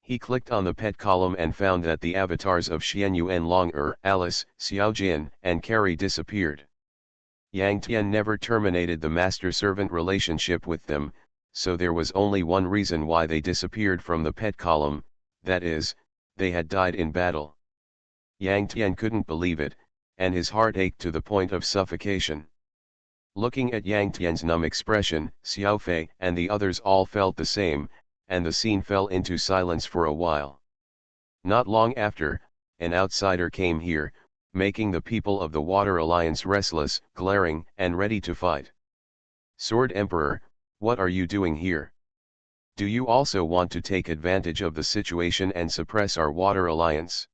He clicked on the pet column and found that the avatars of Xian Yuan Long Alice, Xiao Jian, and Carrie disappeared. Yang Tian never terminated the master-servant relationship with them, so there was only one reason why they disappeared from the pet column, that is, they had died in battle. Yang Tian couldn't believe it, and his heart ached to the point of suffocation. Looking at Yang Tian's numb expression, Xiao Fei and the others all felt the same, and the scene fell into silence for a while. Not long after, an outsider came here, making the people of the Water Alliance restless, glaring, and ready to fight. Sword Emperor, what are you doing here? Do you also want to take advantage of the situation and suppress our Water Alliance?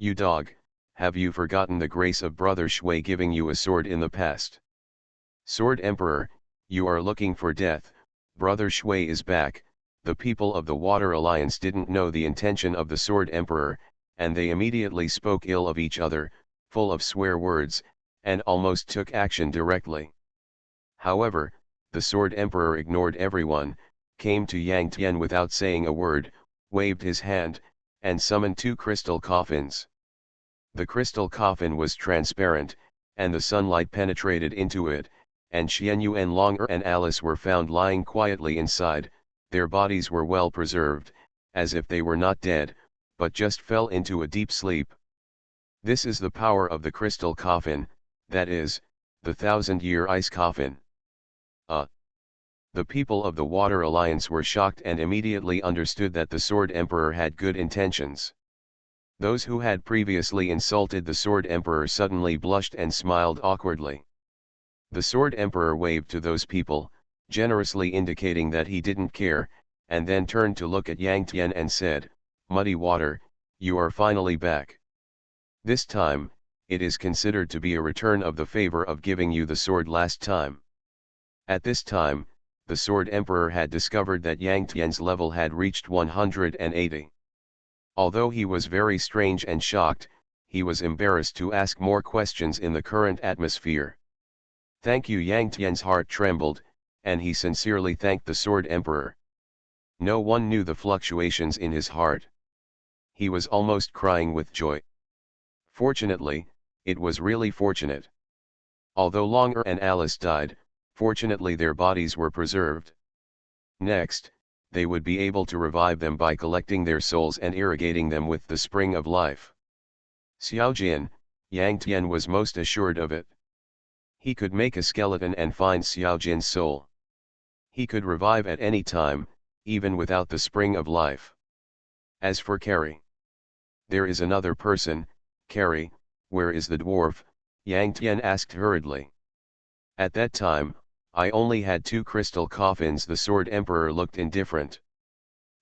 You dog, have you forgotten the grace of Brother Shui giving you a sword in the past? Sword Emperor, you are looking for death, Brother Shui is back. The people of the Water Alliance didn't know the intention of the Sword Emperor, and they immediately spoke ill of each other, full of swear words, and almost took action directly. However, the Sword Emperor ignored everyone, came to Yang Tian without saying a word, waved his hand, and summoned 2 crystal coffins. The crystal coffin was transparent, and the sunlight penetrated into it, and Xian Yuan Longer and Alice were found lying quietly inside. Their bodies were well preserved, as if they were not dead, but just fell into a deep sleep. This is the power of the crystal coffin, that is, the 1,000-year ice coffin. The people of the Water Alliance were shocked and immediately understood that the Sword Emperor had good intentions. Those who had previously insulted the Sword Emperor suddenly blushed and smiled awkwardly. The Sword Emperor waved to those people, generously indicating that he didn't care, and then turned to look at Yang Tian and said, "Muddy Water, you are finally back. This time, it is considered to be a return of the favor of giving you the sword last time." At this time, the Sword Emperor had discovered that Yang Tian's level had reached 180. Although he was very strange and shocked, he was embarrassed to ask more questions in the current atmosphere. "Thank you." Yang Tian's heart trembled, and he sincerely thanked the Sword Emperor. No one knew the fluctuations in his heart. He was almost crying with joy. Fortunately, it was really fortunate. Although Longer and Alice died, fortunately their bodies were preserved. Next, they would be able to revive them by collecting their souls and irrigating them with the spring of life. Xiaojin, Yang Tian was most assured of it. He could make a skeleton and find Xiaojin's soul. He could revive at any time, even without the spring of life. As for Carrie, there is another person. Carrie, where is the dwarf? Yang Tian asked hurriedly. At that time, I only had 2 crystal coffins. The Sword Emperor looked indifferent.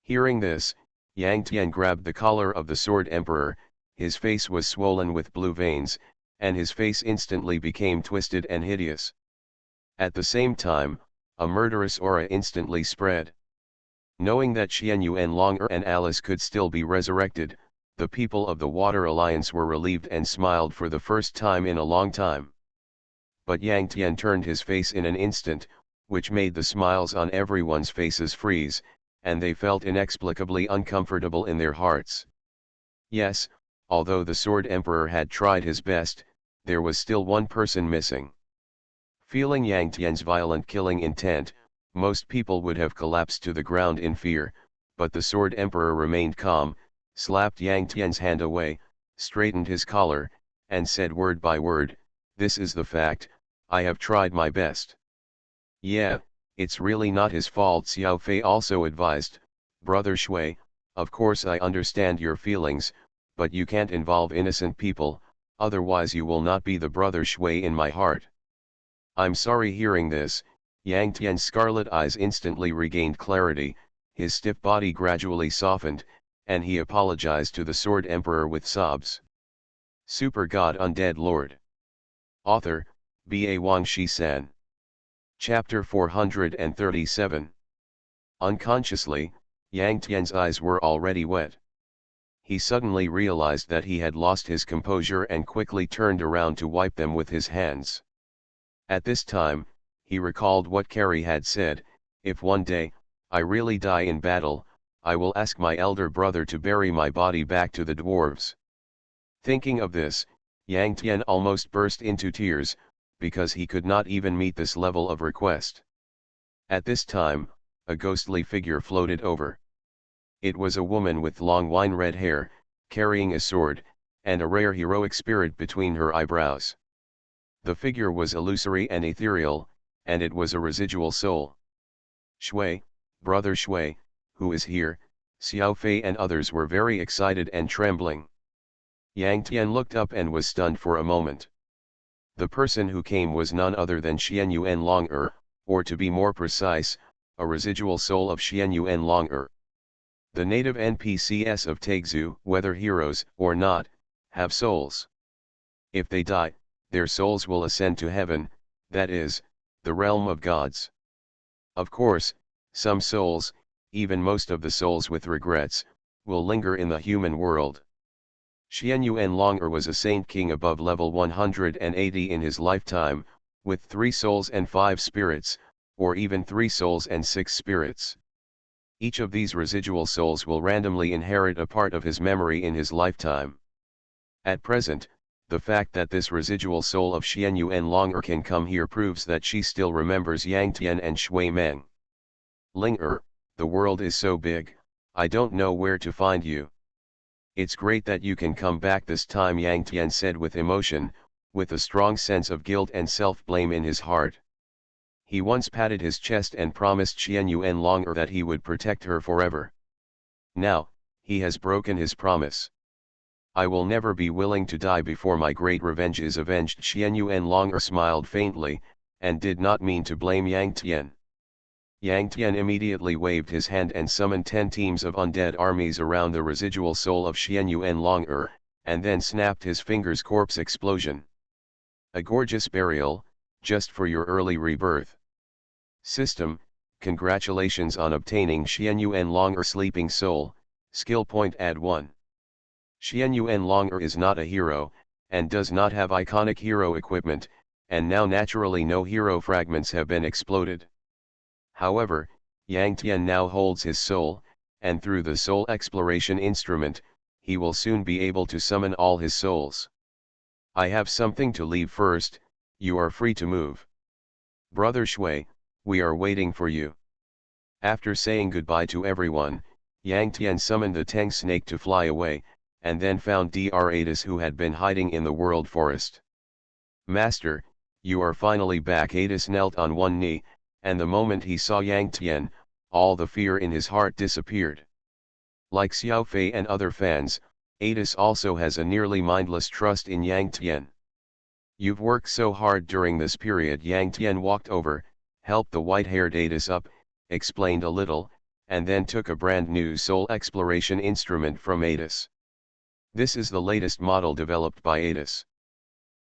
Hearing this, Yang Tian grabbed the collar of the Sword Emperor. His face was swollen with blue veins, and his face instantly became twisted and hideous. At the same time, a murderous aura instantly spread. Knowing that Xian Yuan Longer and Alice could still be resurrected, the people of the Water Alliance were relieved and smiled for the first time in a long time. But Yang Tian turned his face in an instant, which made the smiles on everyone's faces freeze, and they felt inexplicably uncomfortable in their hearts. Yes, although the Sword Emperor had tried his best, there was still one person missing. Feeling Yang Tian's violent killing intent, most people would have collapsed to the ground in fear, but the Sword Emperor remained calm, slapped Yang Tian's hand away, straightened his collar, and said word by word, "This is the fact, I have tried my best." "Yeah, it's really not his fault," Xiao Fei also advised. "Brother Shui, of course I understand your feelings, but you can't involve innocent people, otherwise you will not be the Brother Shui in my heart." "I'm sorry." Hearing this, Yang Tian's scarlet eyes instantly regained clarity, his stiff body gradually softened, and he apologized to the Sword Emperor with sobs. Super God Undead Lord. Author, B.A. Wang Shi-san. Chapter 437. Unconsciously, Yang Tian's eyes were already wet. He suddenly realized that he had lost his composure and quickly turned around to wipe them with his hands. At this time, he recalled what Carrie had said, "If one day, I really die in battle, I will ask my elder brother to bury my body back to the dwarves." Thinking of this, Yang Tian almost burst into tears, because he could not even meet this level of request. At this time, a ghostly figure floated over. It was a woman with long wine-red hair, carrying a sword, and a rare heroic spirit between her eyebrows. The figure was illusory and ethereal, and it was a residual soul. "Shui, Brother Shui, who is here?" Xiao Fei and others were very excited and trembling. Yang Tian looked up and was stunned for a moment. The person who came was none other than Xian Yuan Longer, or to be more precise, a residual soul of Xian Yuan Longer. The native NPCs of Taixu, whether heroes or not, have souls. If they die, their souls will ascend to heaven, that is, the realm of gods. Of course, some souls, even most of the souls with regrets, will linger in the human world. Xianyuan Longer was a saint king above level 180 in his lifetime, with 3 souls and 5 spirits, or even 3 souls and 6 spirits. Each of these residual souls will randomly inherit a part of his memory in his lifetime. At present, the fact that this residual soul of Xianyuan Longer can come here proves that she still remembers Yang Tian and Shui Meng. Ling the world is so big, I don't know where to find you. It's great that you can come back this time, Yang Tian said with emotion, with a strong sense of guilt and self-blame in his heart. He once patted his chest and promised Xianyuan Longer that he would protect her forever. Now, he has broken his promise. I will never be willing to die before my great revenge is avenged. Xianyuan Longer smiled faintly, and did not mean to blame Yang Tian. Yang Tian immediately waved his hand and summoned 10 teams of undead armies around the residual soul of Xianyuan Longer, and then snapped his fingers. Corpse explosion. A gorgeous burial, just for your early rebirth. System, congratulations on obtaining Xianyuan Longer sleeping soul, skill point add 1. Xianyuan Longer is not a hero, and does not have iconic hero equipment, and now naturally no hero fragments have been exploded. However, Yang Tian now holds his soul, and through the soul exploration instrument, he will soon be able to summon all his souls. I have something to leave first, you are free to move. Brother Shui, we are waiting for you. After saying goodbye to everyone, Yang Tian summoned the Tang snake to fly away, and then found Dr. Adis, who had been hiding in the world forest. Master, you are finally back. Adis knelt on one knee, and the moment he saw Yang Tian, all the fear in his heart disappeared. Like Xiao Fei and other fans, Adis also has a nearly mindless trust in Yang Tian. You've worked so hard during this period. Yang Tian walked over, helped the white-haired Adis up, explained a little, and then took a brand new soul exploration instrument from Adis. This is the latest model developed by Adis.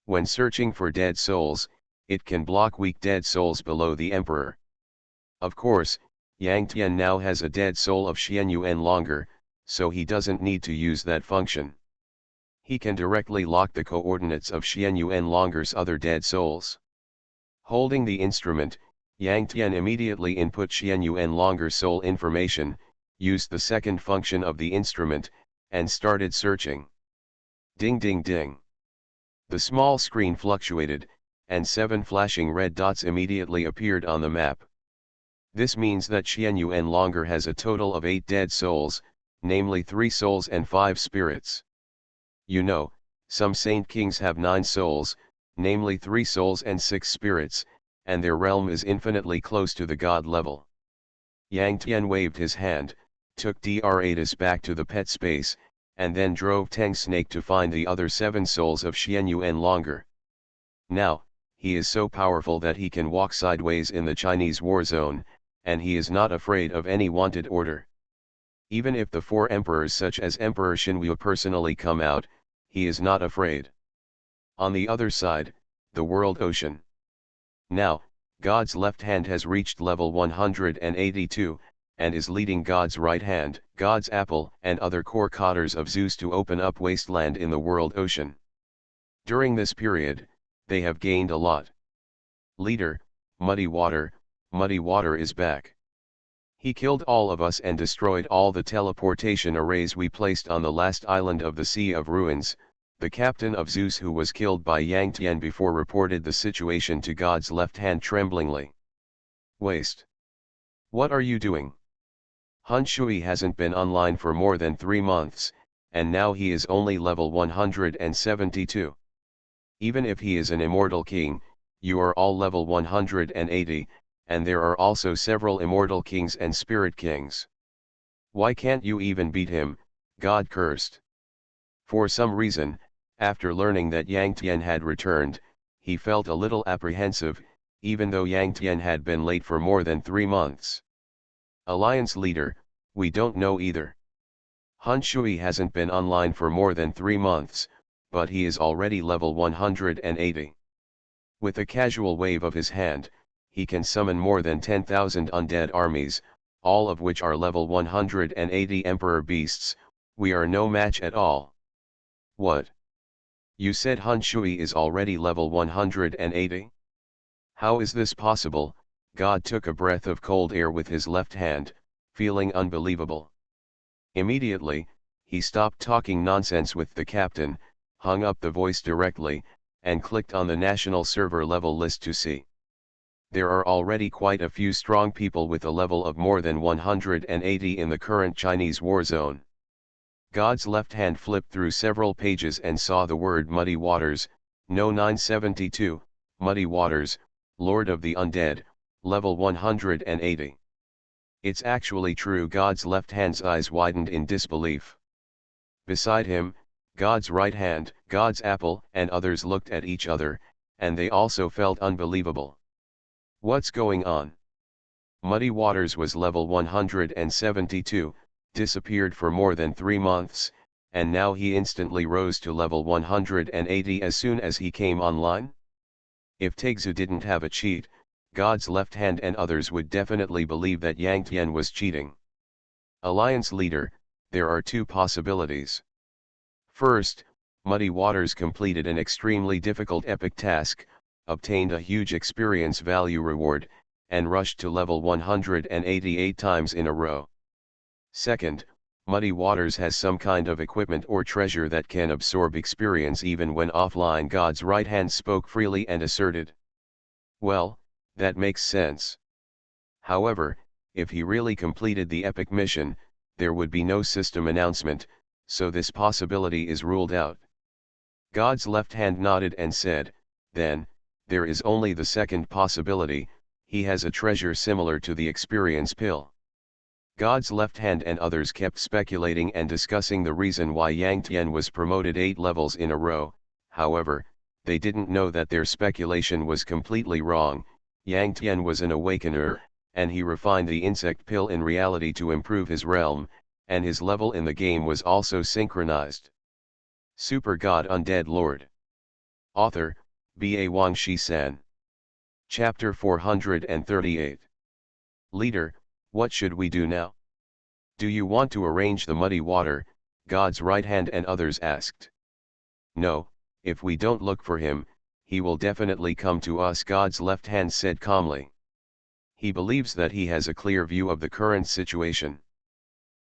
When searching for dead souls, it can block weak dead souls below the Emperor. Of course, Yang Tian now has a dead soul of Xianyuan Longer, so he doesn't need to use that function. He can directly lock the coordinates of Xianyuan Longer's other dead souls. Holding the instrument, Yang Tian immediately input Xianyuan Longer's soul information, used the second function of the instrument, and started searching. Ding ding ding. The small screen fluctuated, and 7 flashing red dots immediately appeared on the map. This means that Xianyuan Longer has a total of 8 dead souls, namely 3 souls and 5 spirits. You know, some saint kings have 9 souls, namely 3 souls and 6 spirits, and their realm is infinitely close to the god level. Yang Tian waved his hand, took Dr. Adis back to the pet space, and then drove Tang Snake to find the other 7 souls of Xianyuan Longer. Now, he is so powerful that he can walk sideways in the Chinese war zone, and he is not afraid of any wanted order. Even if the 4 emperors such as Emperor Xinwu personally come out, he is not afraid. On the other side, the world ocean. Now, God's left hand has reached level 182, and is leading God's right hand, God's apple, and other core cotters of Zeus to open up wasteland in the world ocean. During this period, they have gained a lot. Leader, Muddy Water is back. He killed all of us and destroyed all the teleportation arrays we placed on the last island of the Sea of Ruins. The captain of Zeus, who was killed by Yang Tian before, reported the situation to God's left hand tremblingly. Waste. What are you doing? Han Shui hasn't been online for more than 3 months, and now he is only level 172. Even if he is an immortal king, you are all level 180, and there are also several immortal kings and spirit kings. Why can't you even beat him? God cursed. For some reason, after learning that Yang Tian had returned, he felt a little apprehensive, even though Yang Tian had been late for more than 3 months. Alliance leader, we don't know either. Han Shui hasn't been online for more than 3 months, but he is already level 180. With a casual wave of his hand, he can summon more than 10,000 undead armies, all of which are level 180 Emperor beasts. We are no match at all. What? You said Hun Shui is already level 180? How is this possible? God took a breath of cold air with his left hand, feeling unbelievable. Immediately, he stopped talking nonsense with the captain, hung up the voice directly, and clicked on the national server level list to see. There are already quite a few strong people with a level of more than 180 in the current Chinese war zone. God's left hand flipped through several pages and saw the word Muddy Waters, No 972, Muddy Waters, Lord of the Undead, level 180. It's actually true. God's left hand's eyes widened in disbelief. Beside him, God's right hand, God's apple, and others looked at each other, and they also felt unbelievable. What's going on? Muddy Waters was level 172, disappeared for more than 3 months, and now he instantly rose to level 180 as soon as he came online? If Taixu didn't have a cheat, God's left hand and others would definitely believe that Yang Tian was cheating. Alliance leader, there are 2 possibilities. First, Muddy Waters completed an extremely difficult epic task, obtained a huge experience value reward, and rushed to level 188 times in a row. Second, Muddy Waters has some kind of equipment or treasure that can absorb experience even when offline. God's right hand spoke freely and asserted. Well, that makes sense. However, if he really completed the epic mission, there would be no system announcement, so this possibility is ruled out. God's left hand nodded and said, then, there is only the second possibility, he has a treasure similar to the experience pill. God's left hand and others kept speculating and discussing the reason why Yang Tian was promoted 8 levels in a row. However, they didn't know that their speculation was completely wrong. Yang Tian was an awakener, and he refined the insect pill in reality to improve his realm, and his level in the game was also synchronized. Super God Undead Lord. Author, B.A. Wang Shi-san. Chapter 438. Leader, what should we do now? Do you want to arrange the muddy water? God's right hand and others asked. No, if we don't look for him, he will definitely come to us, God's left hand said calmly. He believes that he has a clear view of the current situation.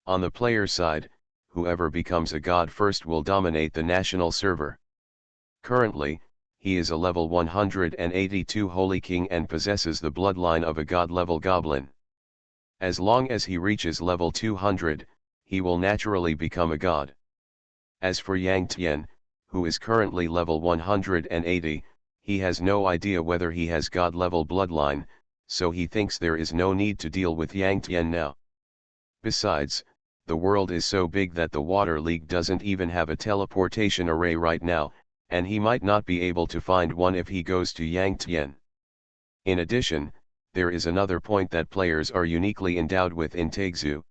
On the player side, whoever becomes a god first will dominate the national server. Currently, he is a level 182 Holy King and possesses the bloodline of a god-level goblin. As long as he reaches level 200, he will naturally become a god. As for Yang Tian, who is currently level 180, he has no idea whether he has god-level bloodline, so he thinks there is no need to deal with Yang Tian now. Besides, the world is so big that the Water League doesn't even have a teleportation array right now, and he might not be able to find one if he goes to Yang Tian. In addition, there is another point that players are uniquely endowed with in Taixu.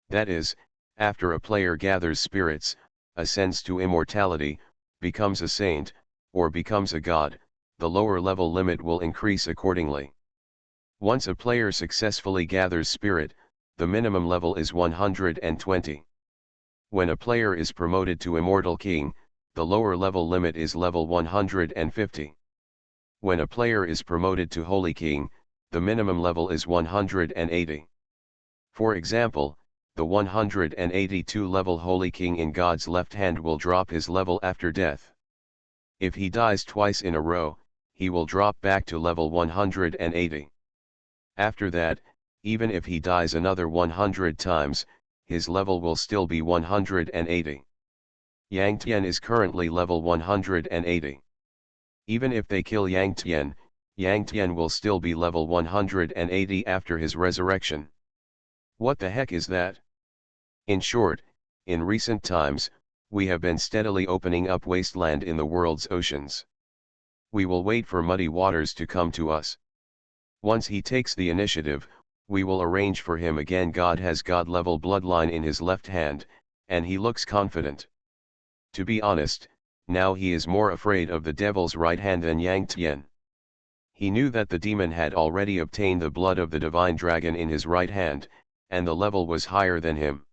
That is, after a player gathers spirits, ascends to immortality, becomes a saint, or becomes a god, the lower level limit will increase accordingly. Once a player successfully gathers spirit, the minimum level is 120. When a player is promoted to Immortal King, the lower level limit is level 150. When a player is promoted to Holy King, the minimum level is 180. For example, the 182 level Holy King in God's left hand will drop his level after death. If he dies twice in a row, he will drop back to level 180. After that, even if he dies another 100 times, his level will still be 180. Yang Tian is currently level 180. Even if they kill Yang Tian will still be level 180 after his resurrection. What the heck is that? In short, in recent times, we have been steadily opening up wasteland in the world's oceans. We will wait for Muddy Waters to come to us. Once he takes the initiative, we will arrange for him again. God has god-level bloodline in his left hand, and he looks confident. To be honest, now he is more afraid of the devil's right hand than Yang Tian. He knew that the demon had already obtained the blood of the divine dragon in his right hand, and the level was higher than him.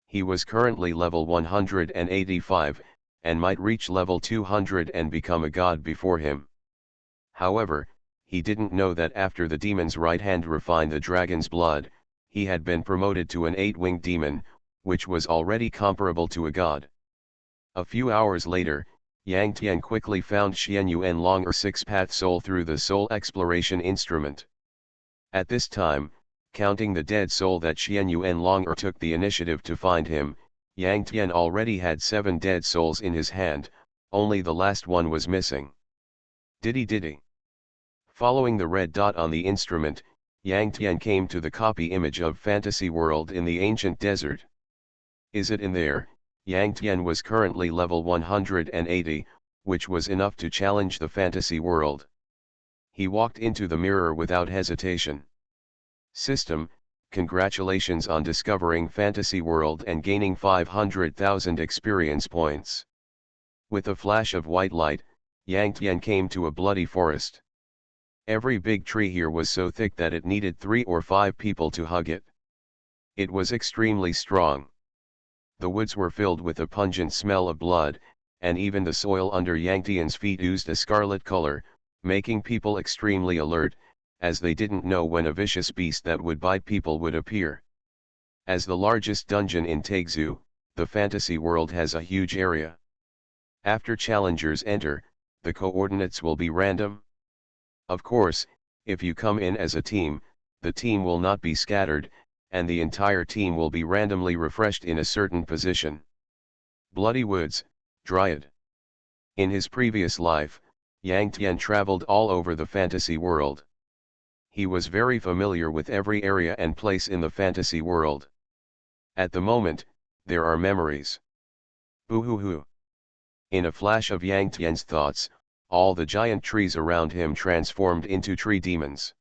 He was currently level 185, and might reach level 200 and become a god before him. However, he didn't know that after the demon's right hand refined the dragon's blood, he had been promoted to an 8-winged demon, which was already comparable to a god. A few hours later, Yang Tian quickly found Xian Yuan Long or six-path soul through the soul exploration instrument. At this time, counting the dead soul that Xian Yuan Long took the initiative to find him, Yang Tian already had 7 dead souls in his hand, only the last one was missing. Diddy. Following the red dot on the instrument, Yang Tian came to the copy image of Fantasy World in the ancient desert. Is it in there? Yang Tian was currently level 180, which was enough to challenge the Fantasy World. He walked into the mirror without hesitation. System, congratulations on discovering Fantasy World and gaining 500,000 experience points. With a flash of white light, Yang Tian came to a bloody forest. Every big tree here was so thick that it needed 3 or 5 people to hug it. It was extremely strong. The woods were filled with a pungent smell of blood, and even the soil under Yang Tian's feet oozed a scarlet color, making people extremely alert, as they didn't know when a vicious beast that would bite people would appear. As the largest dungeon in Taizhou, the fantasy world has a huge area. After challengers enter, the coordinates will be random. Of course, if you come in as a team, the team will not be scattered, and the entire team will be randomly refreshed in a certain position. Bloody Woods, Dryad. In his previous life, Yang Tian traveled all over the fantasy world. He was very familiar with every area and place in the fantasy world. At the moment, there are memories. Boo-hoo-hoo. In a flash of Yang Tian's thoughts, all the giant trees around him transformed into tree demons.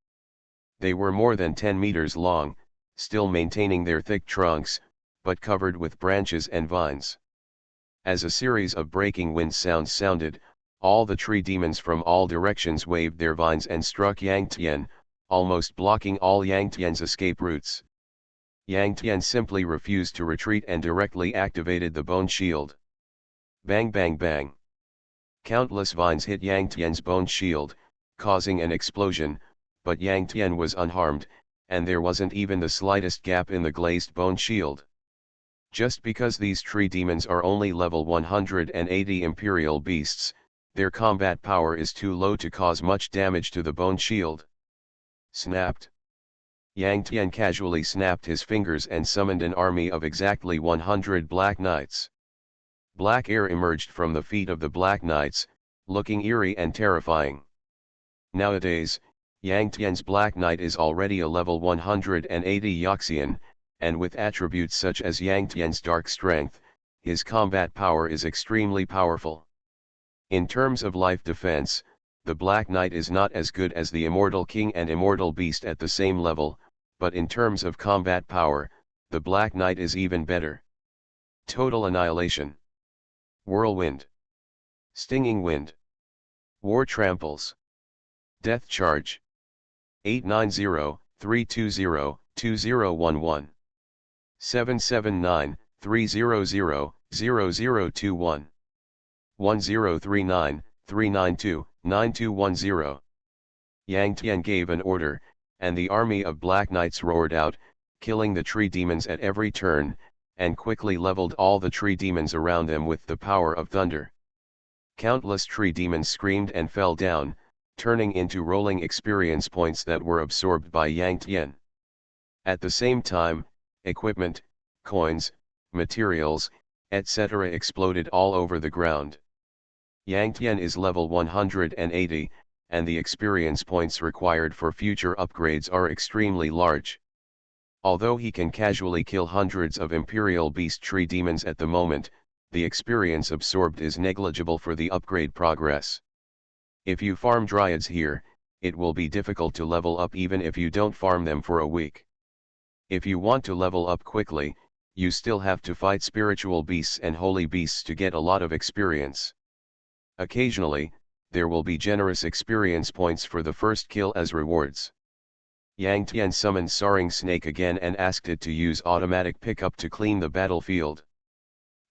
They were more than 10 meters long, still maintaining their thick trunks, but covered with branches and vines. As a series of breaking wind sounds sounded, all the tree demons from all directions waved their vines and struck Yang Tian, almost blocking all Yang Tian's escape routes. Yang Tian simply refused to retreat and directly activated the bone shield. Bang bang bang. Countless vines hit Yang Tian's bone shield, causing an explosion, but Yang Tian was unharmed, and there wasn't even the slightest gap in the glazed bone shield. Just because these tree demons are only level 180 imperial beasts, their combat power is too low to cause much damage to the bone shield. Snapped. Yang Tian casually snapped his fingers and summoned an army of exactly 100 Black Knights. Black air emerged from the feet of the Black Knights, looking eerie and terrifying. Nowadays, Yang Tian's Black Knight is already a level 180 Yoxian, and with attributes such as Yang Tian's Dark Strength, his combat power is extremely powerful. In terms of life defense, the Black Knight is not as good as the Immortal King and Immortal Beast at the same level, but in terms of combat power, the Black Knight is even better. Total Annihilation. Whirlwind. Stinging Wind. War Tramples. Death Charge. 890-320-2011. 779-300-0021. 1039-392-9210. Yang Tian gave an order, and the army of Black Knights roared out, killing the tree demons at every turn, and quickly leveled all the tree demons around them with the power of thunder. Countless tree demons screamed and fell down, turning into rolling experience points that were absorbed by Yang Tian. At the same time, equipment, coins, materials, etc. exploded all over the ground. Yang Tian is level 180, and the experience points required for future upgrades are extremely large. Although he can casually kill hundreds of Imperial Beast tree demons at the moment, the experience absorbed is negligible for the upgrade progress. If you farm Dryads here, it will be difficult to level up even if you don't farm them for a week. If you want to level up quickly, you still have to fight spiritual beasts and holy beasts to get a lot of experience. Occasionally, there will be generous experience points for the first kill as rewards. Yang Tian summoned Soaring Snake again and asked it to use automatic pickup to clean the battlefield.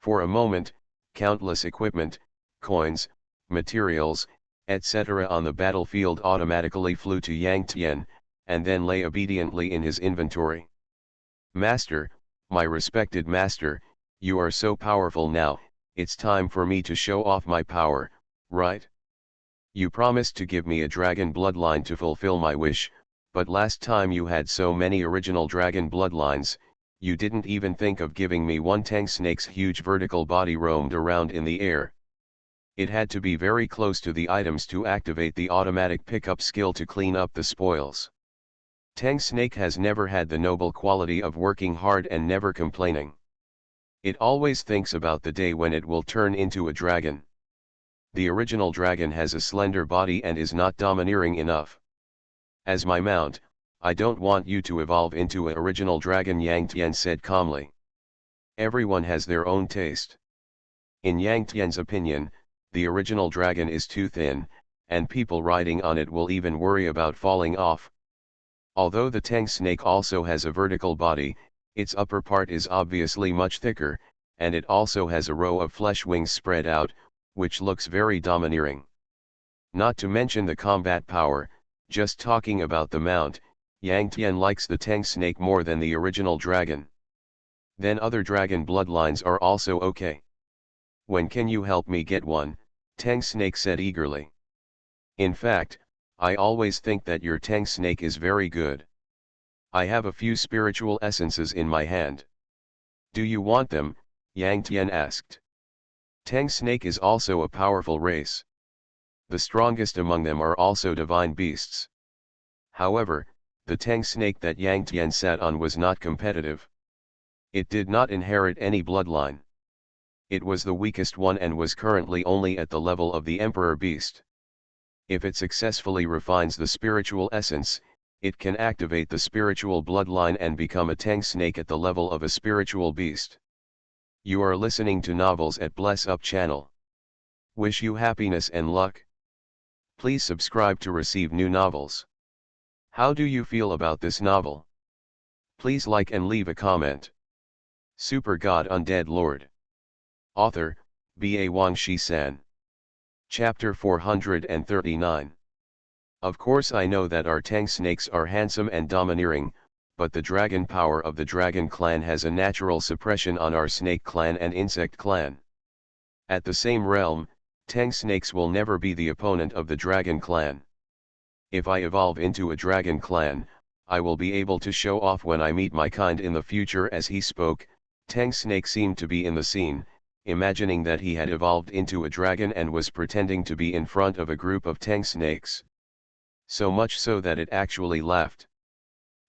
For a moment, countless equipment, coins, materials, etc. on the battlefield automatically flew to Yang Tian, and then lay obediently in his inventory. Master, my respected master, you are so powerful now, it's time for me to show off my power, right? You promised to give me a dragon bloodline to fulfill my wish, but last time you had so many original dragon bloodlines, you didn't even think of giving me one. Tang Snake's huge vertical body roamed around in the air. It had to be very close to the items to activate the automatic pickup skill to clean up the spoils. Tang Snake has never had the noble quality of working hard and never complaining. It always thinks about the day when it will turn into a dragon. The original dragon has a slender body and is not domineering enough. As my mount, I don't want you to evolve into an original dragon, Yang Tian said calmly. Everyone has their own taste. In Yang Tian's opinion, the original dragon is too thin, and people riding on it will even worry about falling off. Although the Tang Snake also has a vertical body, its upper part is obviously much thicker, and it also has a row of flesh wings spread out, which looks very domineering. Not to mention the combat power, just talking about the mount, Yang Tian likes the Tang Snake more than the original dragon. Then other dragon bloodlines are also okay. When can you help me get one? Tang Snake said eagerly. In fact, I always think that your Tang Snake is very good. I have a few spiritual essences in my hand. Do you want them? Yang Tian asked. Tang Snake is also a powerful race. The strongest among them are also divine beasts. However, the Tang Snake that Yang Tian sat on was not competitive. It did not inherit any bloodline. It was the weakest one and was currently only at the level of the Emperor Beast. If it successfully refines the spiritual essence, it can activate the spiritual bloodline and become a Tang Snake at the level of a spiritual beast. You are listening to Novels at Bless Up channel. Wish you happiness and luck. Please subscribe to receive new novels. How do you feel about this novel? Please like and leave a comment. Super God Undead Lord. Author, Ba Wang Shi-san. Chapter 439. Of course I know that our Tang Snakes are handsome and domineering, but the dragon power of the Dragon Clan has a natural suppression on our Snake Clan and Insect Clan. At the same realm, Tang Snakes will never be the opponent of the Dragon Clan. If I evolve into a Dragon Clan, I will be able to show off when I meet my kind in the future. As he spoke, Tang Snake seemed to be in the scene, imagining that he had evolved into a dragon and was pretending to be in front of a group of Tang Snakes. So much so that it actually laughed.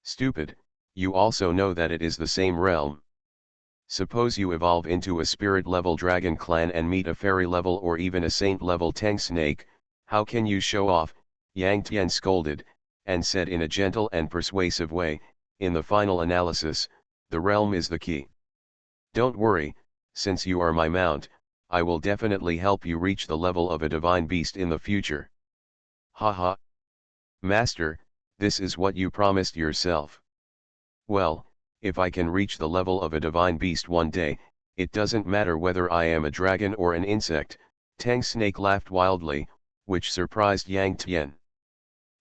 Stupid, you also know that it is the same realm. Suppose you evolve into a spirit-level dragon clan and meet a fairy-level or even a saint-level Tang Snake, how can you show off? Yang Tian scolded, and said in a gentle and persuasive way, in the final analysis, the realm is the key. Don't worry, since you are my mount, I will definitely help you reach the level of a divine beast in the future. Haha. Master, this is what you promised yourself. Well, if I can reach the level of a divine beast one day, it doesn't matter whether I am a dragon or an insect. Tang Snake laughed wildly, which surprised Yang Tian.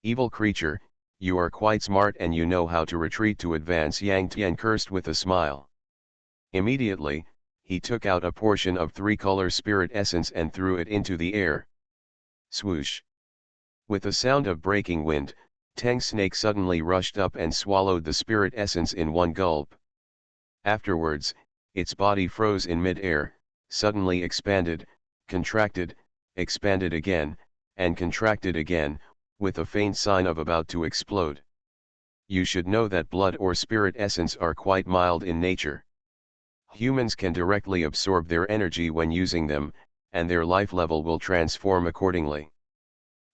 Evil creature, you are quite smart and you know how to retreat to advance, Yang Tian cursed with a smile. Immediately, he took out a portion of three-color spirit essence and threw it into the air. Swoosh. With the sound of breaking wind, Tang Snake suddenly rushed up and swallowed the spirit essence in one gulp. Afterwards, its body froze in mid-air, suddenly expanded, contracted, expanded again, and contracted again, with a faint sign of about to explode. You should know that blood or spirit essence are quite mild in nature. Humans can directly absorb their energy when using them, and their life level will transform accordingly.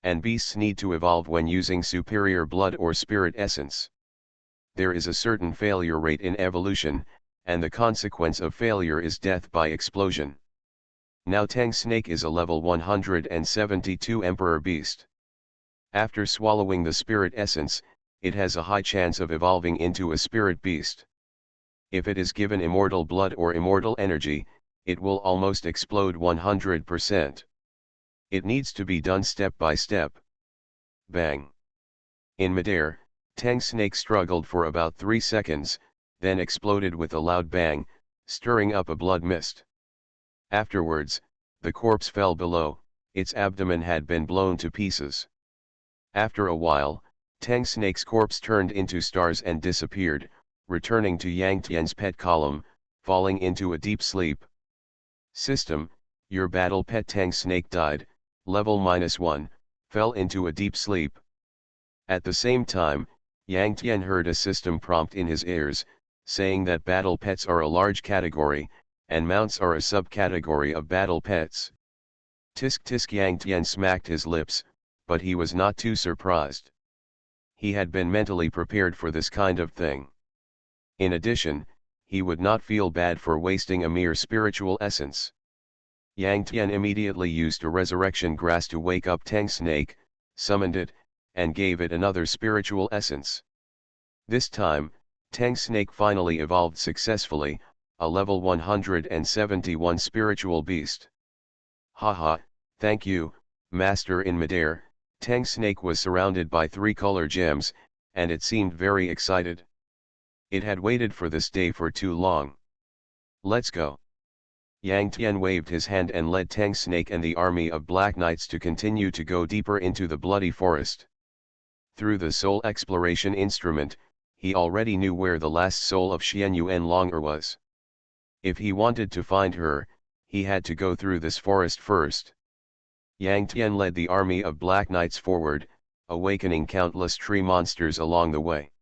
And beasts need to evolve when using superior blood or spirit essence. There is a certain failure rate in evolution, and the consequence of failure is death by explosion. Now Tang Snake is a level 172 Emperor Beast. After swallowing the spirit essence, it has a high chance of evolving into a spirit beast. If it is given immortal blood or immortal energy, it will almost explode 100%. It needs to be done step by step. Bang. In midair, Tang Snake struggled for about 3 seconds, then exploded with a loud bang, stirring up a blood mist. Afterwards, the corpse fell below, its abdomen had been blown to pieces. After a while, Tang Snake's corpse turned into stars and disappeared, returning to Yang Tian's pet column, falling into a deep sleep. System, your battle pet Tang Snake died, level -1, fell into a deep sleep. At the same time, Yang Tian heard a system prompt in his ears, saying that battle pets are a large category, and mounts are a subcategory of battle pets. Tisk tisk, Yang Tian smacked his lips, but he was not too surprised. He had been mentally prepared for this kind of thing. In addition, he would not feel bad for wasting a mere spiritual essence. Yang Tian immediately used a resurrection grass to wake up Tang Snake, summoned it, and gave it another spiritual essence. This time, Tang Snake finally evolved successfully, a level 171 spiritual beast. Haha, thank you, Master. In midair, Tang Snake was surrounded by 3 color gems, and it seemed very excited. It had waited for this day for too long. Let's go. Yang Tian waved his hand and led Tang Snake and the army of Black Knights to continue to go deeper into the bloody forest. Through the soul exploration instrument, he already knew where the last soul of Xian Yuan Longer was. If he wanted to find her, he had to go through this forest first. Yang Tian led the army of Black Knights forward, awakening countless tree monsters along the way.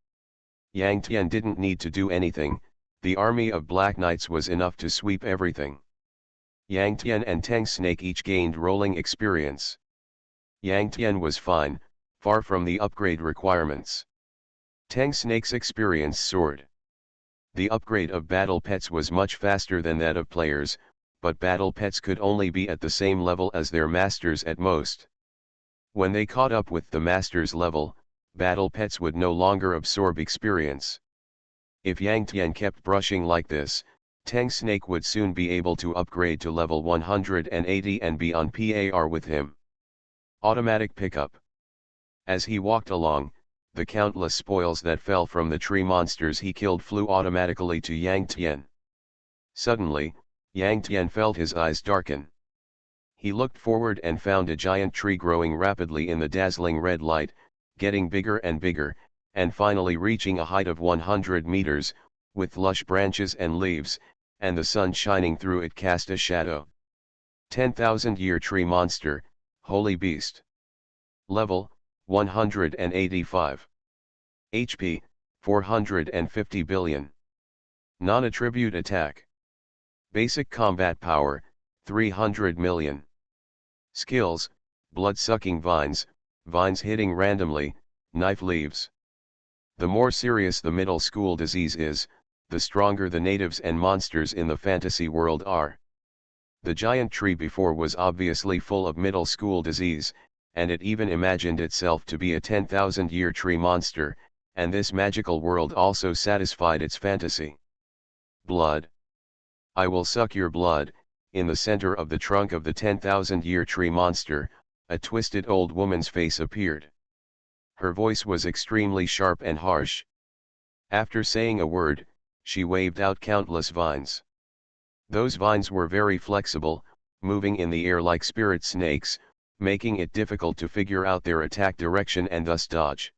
Yang Tian didn't need to do anything, the army of Black Knights was enough to sweep everything. Yang Tian and Tang Snake each gained rolling experience. Yang Tian was fine, far from the upgrade requirements. Tang Snake's experience soared. The upgrade of battle pets was much faster than that of players, but battle pets could only be at the same level as their masters at most. When they caught up with the master's level, battle pets would no longer absorb experience. If Yang Tian kept brushing like this, Tang Snake would soon be able to upgrade to level 180 and be on par with him. Automatic pickup. As he walked along, the countless spoils that fell from the tree monsters he killed flew automatically to Yang Tian. Suddenly, Yang Tian felt his eyes darken. He looked forward and found a giant tree growing rapidly in the dazzling red light, getting bigger and bigger, and finally reaching a height of 100 meters, with lush branches and leaves, and the sun shining through it cast a shadow. 10,000-year tree monster, holy beast. Level, 185. HP, 450 billion. Non-attribute attack. Basic combat power, 300 million. Skills, blood-sucking vines, vines hitting randomly, knife leaves. The more serious the middle school disease is, the stronger the natives and monsters in the fantasy world are. The giant tree before was obviously full of middle school disease, and it even imagined itself to be a 10,000-year tree monster, and this magical world also satisfied its fantasy. Blood. I will suck your blood. In the center of the trunk of the 10,000-year tree monster, a twisted old woman's face appeared. Her voice was extremely sharp and harsh. After saying a word, she waved out countless vines. Those vines were very flexible, moving in the air like spirit snakes, making it difficult to figure out their attack direction and thus dodge.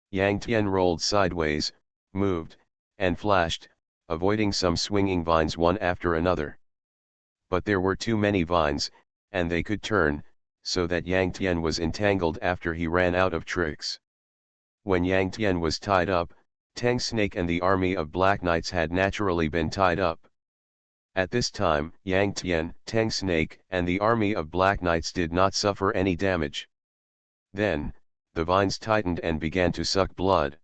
Yang Tian rolled sideways, moved, and flashed, avoiding some swinging vines one after another. But there were too many vines, and they could turn, so that Yang Tian was entangled after he ran out of tricks. When Yang Tian was tied up, Tang Snake and the army of Black Knights had naturally been tied up. At this time, Yang Tian, Tang Snake, and the army of Black Knights did not suffer any damage. Then, the vines tightened and began to suck blood.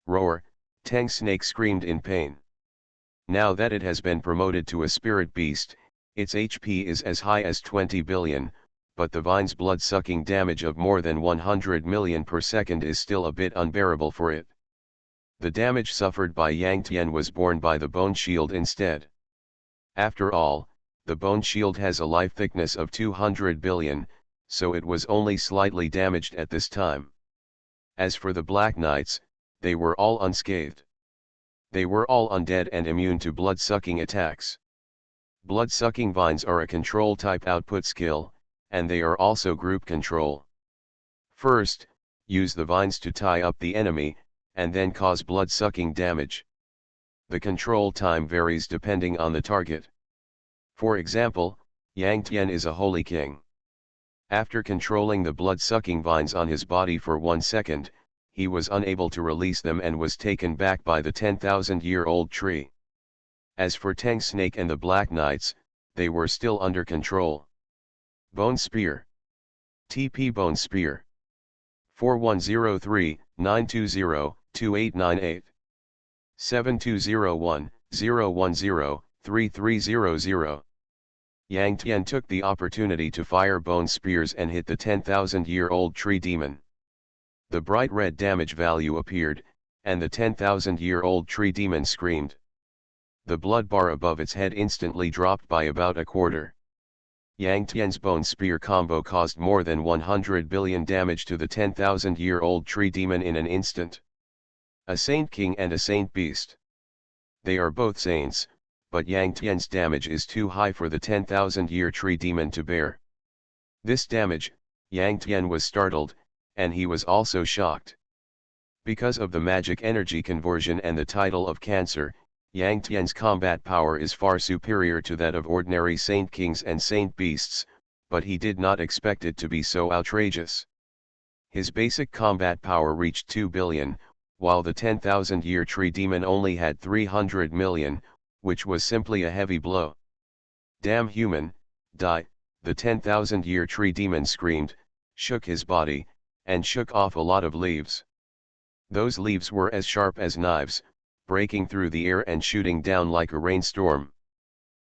Roar, Tang Snake screamed in pain. Now that it has been promoted to a spirit beast, Its HP is as high as 20 billion, but the vine's blood-sucking damage of more than 100 million per second is still a bit unbearable for it. The damage suffered by Yang Tian was borne by the bone shield instead. After all, the bone shield has a life thickness of 200 billion, so it was only slightly damaged at this time. As for the Black Knights, they were all unscathed. They were all undead and immune to blood-sucking attacks. Blood-sucking vines are a control-type output skill, and they are also group control. First, use the vines to tie up the enemy, and then cause blood-sucking damage. The control time varies depending on the target. For example, Yang Tian is a holy king. After controlling the blood-sucking vines on his body for 1 second, he was unable to release them and was taken back by the 10,000-year-old tree. As for Tang Snake and the Black Knights, they were still under control. Bone Spear. TP Bone Spear. 4103-920-2898. 7201-010-3300. Yang Tian took the opportunity to fire bone spears and hit the 10,000-year-old tree demon. The bright red damage value appeared, and the 10,000-year-old tree demon screamed. The blood bar above its head instantly dropped by about a quarter. Yang Tian's bone spear combo caused more than 100 billion damage to the 10,000-year-old tree demon in an instant. A Saint King and a Saint Beast. They are both saints, but Yang Tian's damage is too high for the 10,000-year tree demon to bear. This damage, Yang Tian was startled, and he was also shocked. Because of the magic energy conversion and the title of Cancer, Yang Tian's combat power is far superior to that of ordinary Saint Kings and Saint Beasts, but he did not expect it to be so outrageous. His basic combat power reached 2 billion, while the 10,000-year tree demon only had 300 million, which was simply a heavy blow. "Damn human, die," the 10,000-year tree demon screamed, shook his body, and shook off a lot of leaves. Those leaves were as sharp as knives, breaking through the air and shooting down like a rainstorm.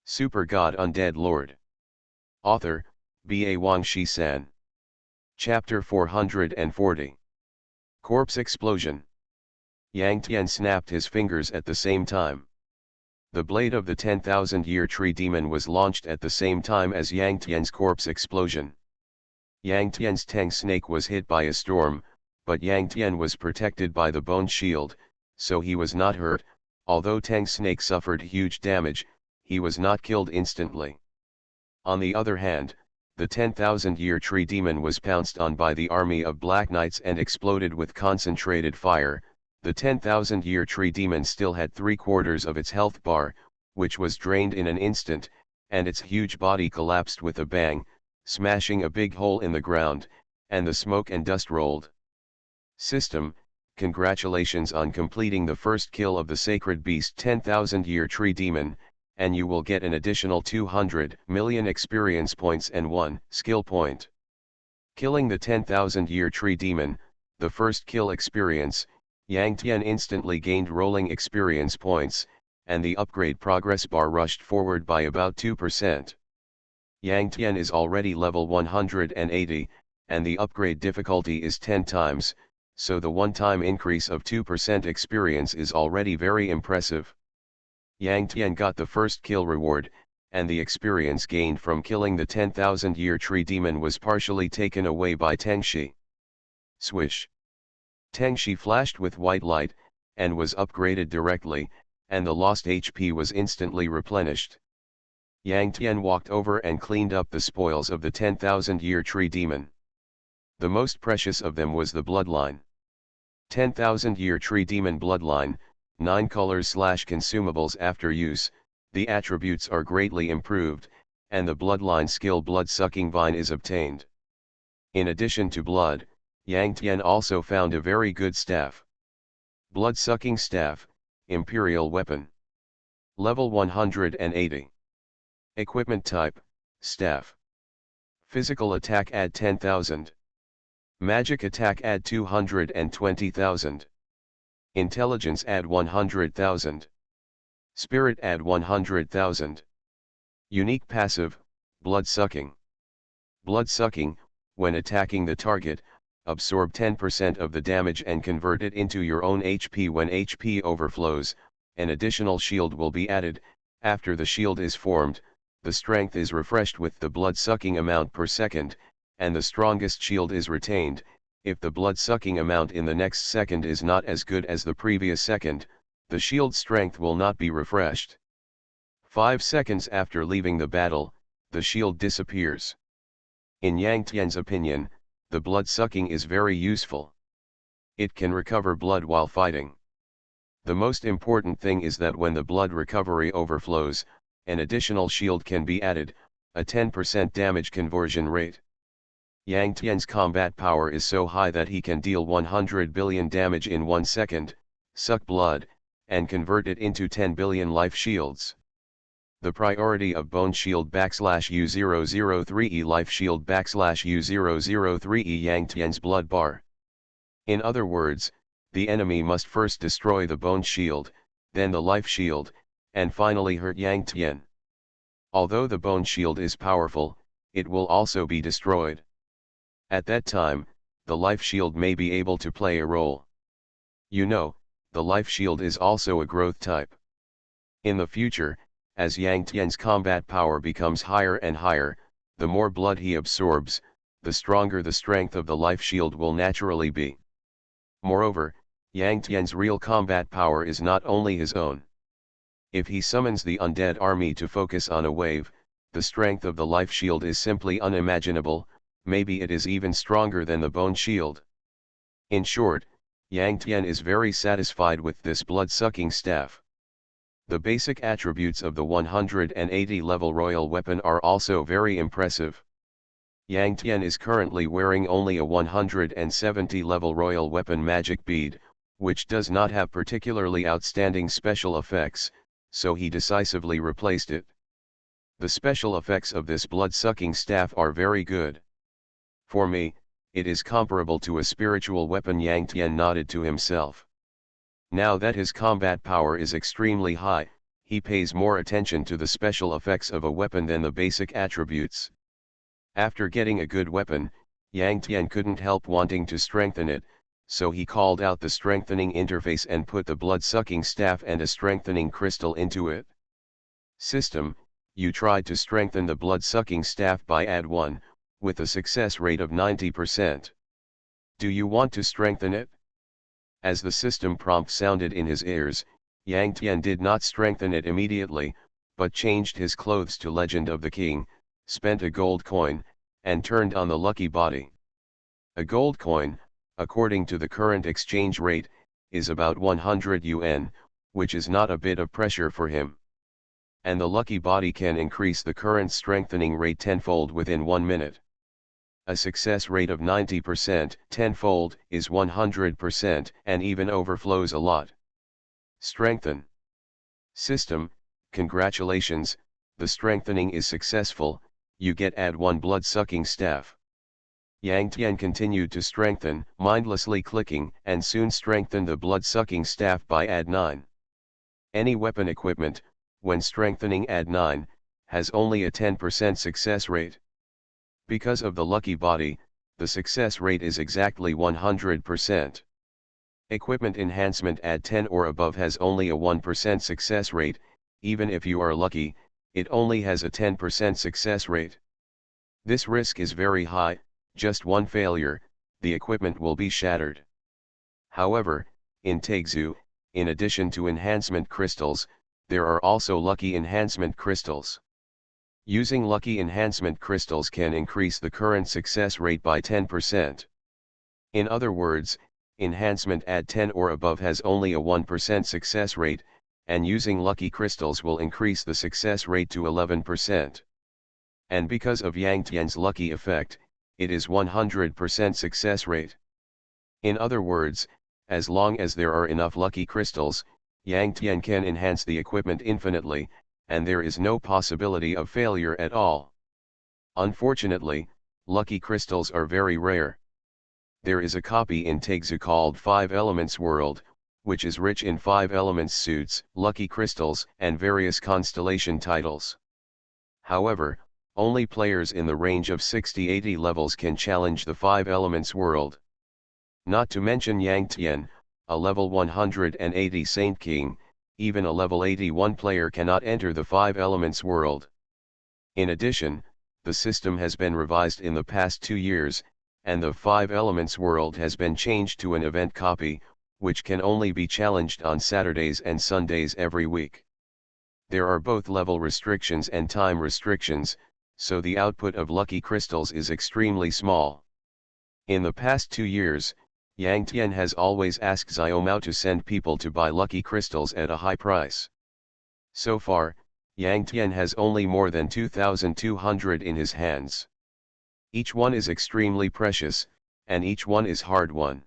Super God Undead Lord. Author, B.A. Wang Shi-san. Chapter 440. Corpse Explosion. Yang Tian snapped his fingers at the same time. The blade of the 10,000-year tree demon was launched at the same time as Yang Tian's corpse explosion. Yang Tian's Tang Snake was hit by a storm, but Yang Tian was protected by the bone shield, so he was not hurt. Although Tang Snake suffered huge damage, he was not killed instantly. On the other hand, the 10,000-year tree demon was pounced on by the army of Black Knights and exploded with concentrated fire. The 10,000-year tree demon still had 3/4 of its health bar, which was drained in an instant, and its huge body collapsed with a bang, smashing a big hole in the ground, and the smoke and dust rolled. System: congratulations on completing the first kill of the sacred beast 10,000-year tree demon, and you will get an additional 200 million experience points and 1 skill point. Killing the 10,000-year tree demon, the first kill experience. Yang Tian instantly gained rolling experience points, and the upgrade progress bar rushed forward by about 2%. Yang Tian is already level 180, and the upgrade difficulty is 10 times, so the one-time increase of 2% experience is already very impressive. Yang Tian got the first kill reward, and the experience gained from killing the 10,000-year tree demon was partially taken away by Tangshi. Swish. Tangshi flashed with white light, and was upgraded directly, and the lost HP was instantly replenished. Yang Tian walked over and cleaned up the spoils of the 10,000-year tree demon. The most precious of them was the bloodline. 10,000-year tree demon bloodline, 9 colors/consumables after use. The attributes are greatly improved, and the bloodline skill blood-sucking vine is obtained. In addition to blood, Yang Tian also found a very good staff. Blood-sucking staff, imperial weapon. Level 180. Equipment type, staff. Physical attack add 10,000. Magic attack add 220,000. Intelligence add 100,000. Spirit add 100,000. Unique passive, blood sucking. Blood sucking, when attacking the target, absorb 10% of the damage and convert it into your own HP. When HP overflows, an additional shield will be added. After the shield is formed, the strength is refreshed with the blood sucking amount per second, and the strongest shield is retained. If the blood sucking amount in the next second is not as good as the previous second, the shield strength will not be refreshed. 5 seconds after leaving the battle, the shield disappears. In Yang Tian's opinion, the blood sucking is very useful. It can recover blood while fighting. The most important thing is that when the blood recovery overflows, an additional shield can be added, a 10% damage conversion rate. Yang Tian's combat power is so high that he can deal 100 billion damage in 1 second, suck blood, and convert it into 10 billion life shields. The priority of Bone Shield /U003E Life Shield /U003E Yang Tian's Blood Bar. In other words, the enemy must first destroy the Bone Shield, then the Life Shield, and finally hurt Yang Tian. Although the Bone Shield is powerful, it will also be destroyed. At that time, the Life Shield may be able to play a role. You know, the Life Shield is also a growth type. In the future, as Yang Tian's combat power becomes higher and higher, the more blood he absorbs, the stronger the strength of the Life Shield will naturally be. Moreover, Yang Tian's real combat power is not only his own. If he summons the undead army to focus on a wave, the strength of the Life Shield is simply unimaginable, maybe it is even stronger than the Bone Shield. In short, Yang Tian is very satisfied with this blood-sucking staff. The basic attributes of the 180 level royal weapon are also very impressive. Yang Tian is currently wearing only a 170 level royal weapon magic bead, which does not have particularly outstanding special effects, so he decisively replaced it. The special effects of this blood-sucking staff are very good. For me, it is comparable to a spiritual weapon. Yang Tian nodded to himself. Now that his combat power is extremely high, he pays more attention to the special effects of a weapon than the basic attributes. After getting a good weapon, Yang Tian couldn't help wanting to strengthen it, so he called out the strengthening interface and put the blood-sucking staff and a strengthening crystal into it. System, you tried to strengthen the blood-sucking staff by add 1, with a success rate of 90%. Do you want to strengthen it? As the system prompt sounded in his ears, Yang Tian did not strengthen it immediately, but changed his clothes to Legend of the King, spent a gold coin, and turned on the lucky body. A gold coin, according to the current exchange rate, is about 100 yuan, which is not a bit of pressure for him. And the lucky body can increase the current strengthening rate tenfold within 1 minute. A success rate of 90%, tenfold, is 100% and even overflows a lot. Strengthen. System, congratulations, the strengthening is successful, you get add 1 blood-sucking staff. Yang Tian continued to strengthen, mindlessly clicking, and soon strengthened the blood-sucking staff by add 9. Any weapon equipment, when strengthening add 9, has only a 10% success rate. Because of the lucky body, the success rate is exactly 100%. Equipment enhancement add 10 or above has only a 1% success rate, even if you are lucky, it only has a 10% success rate. This risk is very high, just one failure, the equipment will be shattered. However, in Taixu, in addition to enhancement crystals, there are also lucky enhancement crystals. Using lucky enhancement crystals can increase the current success rate by 10%. In other words, enhancement add 10 or above has only a 1% success rate, and using lucky crystals will increase the success rate to 11%. And because of Yang Tian's lucky effect, it is 100% success rate. In other words, as long as there are enough lucky crystals, Yang Tian can enhance the equipment infinitely, and there is no possibility of failure at all. Unfortunately, lucky crystals are very rare. There is a copy in Taixu called 5 Elements World, which is rich in 5 elements suits, lucky crystals, and various constellation titles. However, only players in the range of 60-80 levels can challenge the 5 Elements world. Not to mention Yang Tian, a level 180 Saint King, even a level 81 player cannot enter the 5 Elements world. In addition, the system has been revised in the past 2 years, and the 5 Elements world has been changed to an event copy, which can only be challenged on Saturdays and Sundays every week. There are both level restrictions and time restrictions, so the output of lucky crystals is extremely small. In the past 2 years, Yang Tian has always asked Xiaomao to send people to buy lucky crystals at a high price. So far, Yang Tian has only more than 2,200 in his hands. Each one is extremely precious, and each one is hard-won.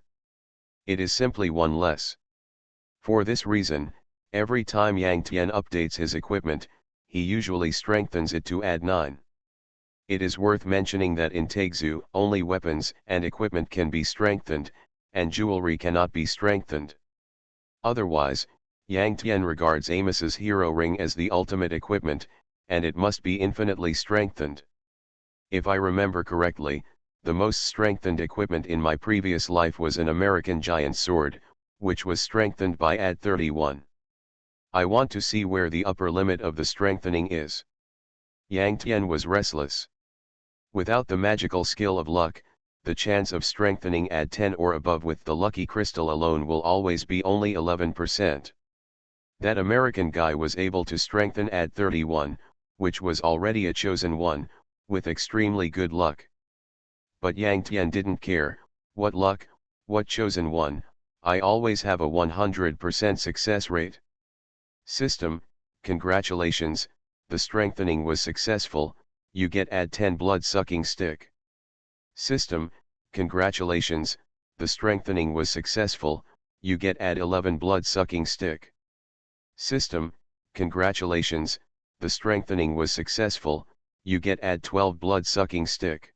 It is simply one less. For this reason, every time Yang Tian updates his equipment, he usually strengthens it to add 9. It is worth mentioning that in Taixu only weapons and equipment can be strengthened, and jewelry cannot be strengthened. Otherwise, Yang Tian regards Amos's hero ring as the ultimate equipment, and it must be infinitely strengthened. If I remember correctly, the most strengthened equipment in my previous life was an American giant sword, which was strengthened by add 31. I want to see where the upper limit of the strengthening is. Yang Tian was restless. Without the magical skill of luck, the chance of strengthening add 10 or above with the lucky crystal alone will always be only 11%. That American guy was able to strengthen add 31, which was already a chosen one, with extremely good luck. But Yang Tian didn't care, what luck, what chosen one, I always have a 100% success rate. System, congratulations, the strengthening was successful, you get add 10 blood-sucking stick. System, congratulations, the strengthening was successful, you get add 11 blood-sucking stick. System, congratulations, the strengthening was successful, you get add 12 blood-sucking stick.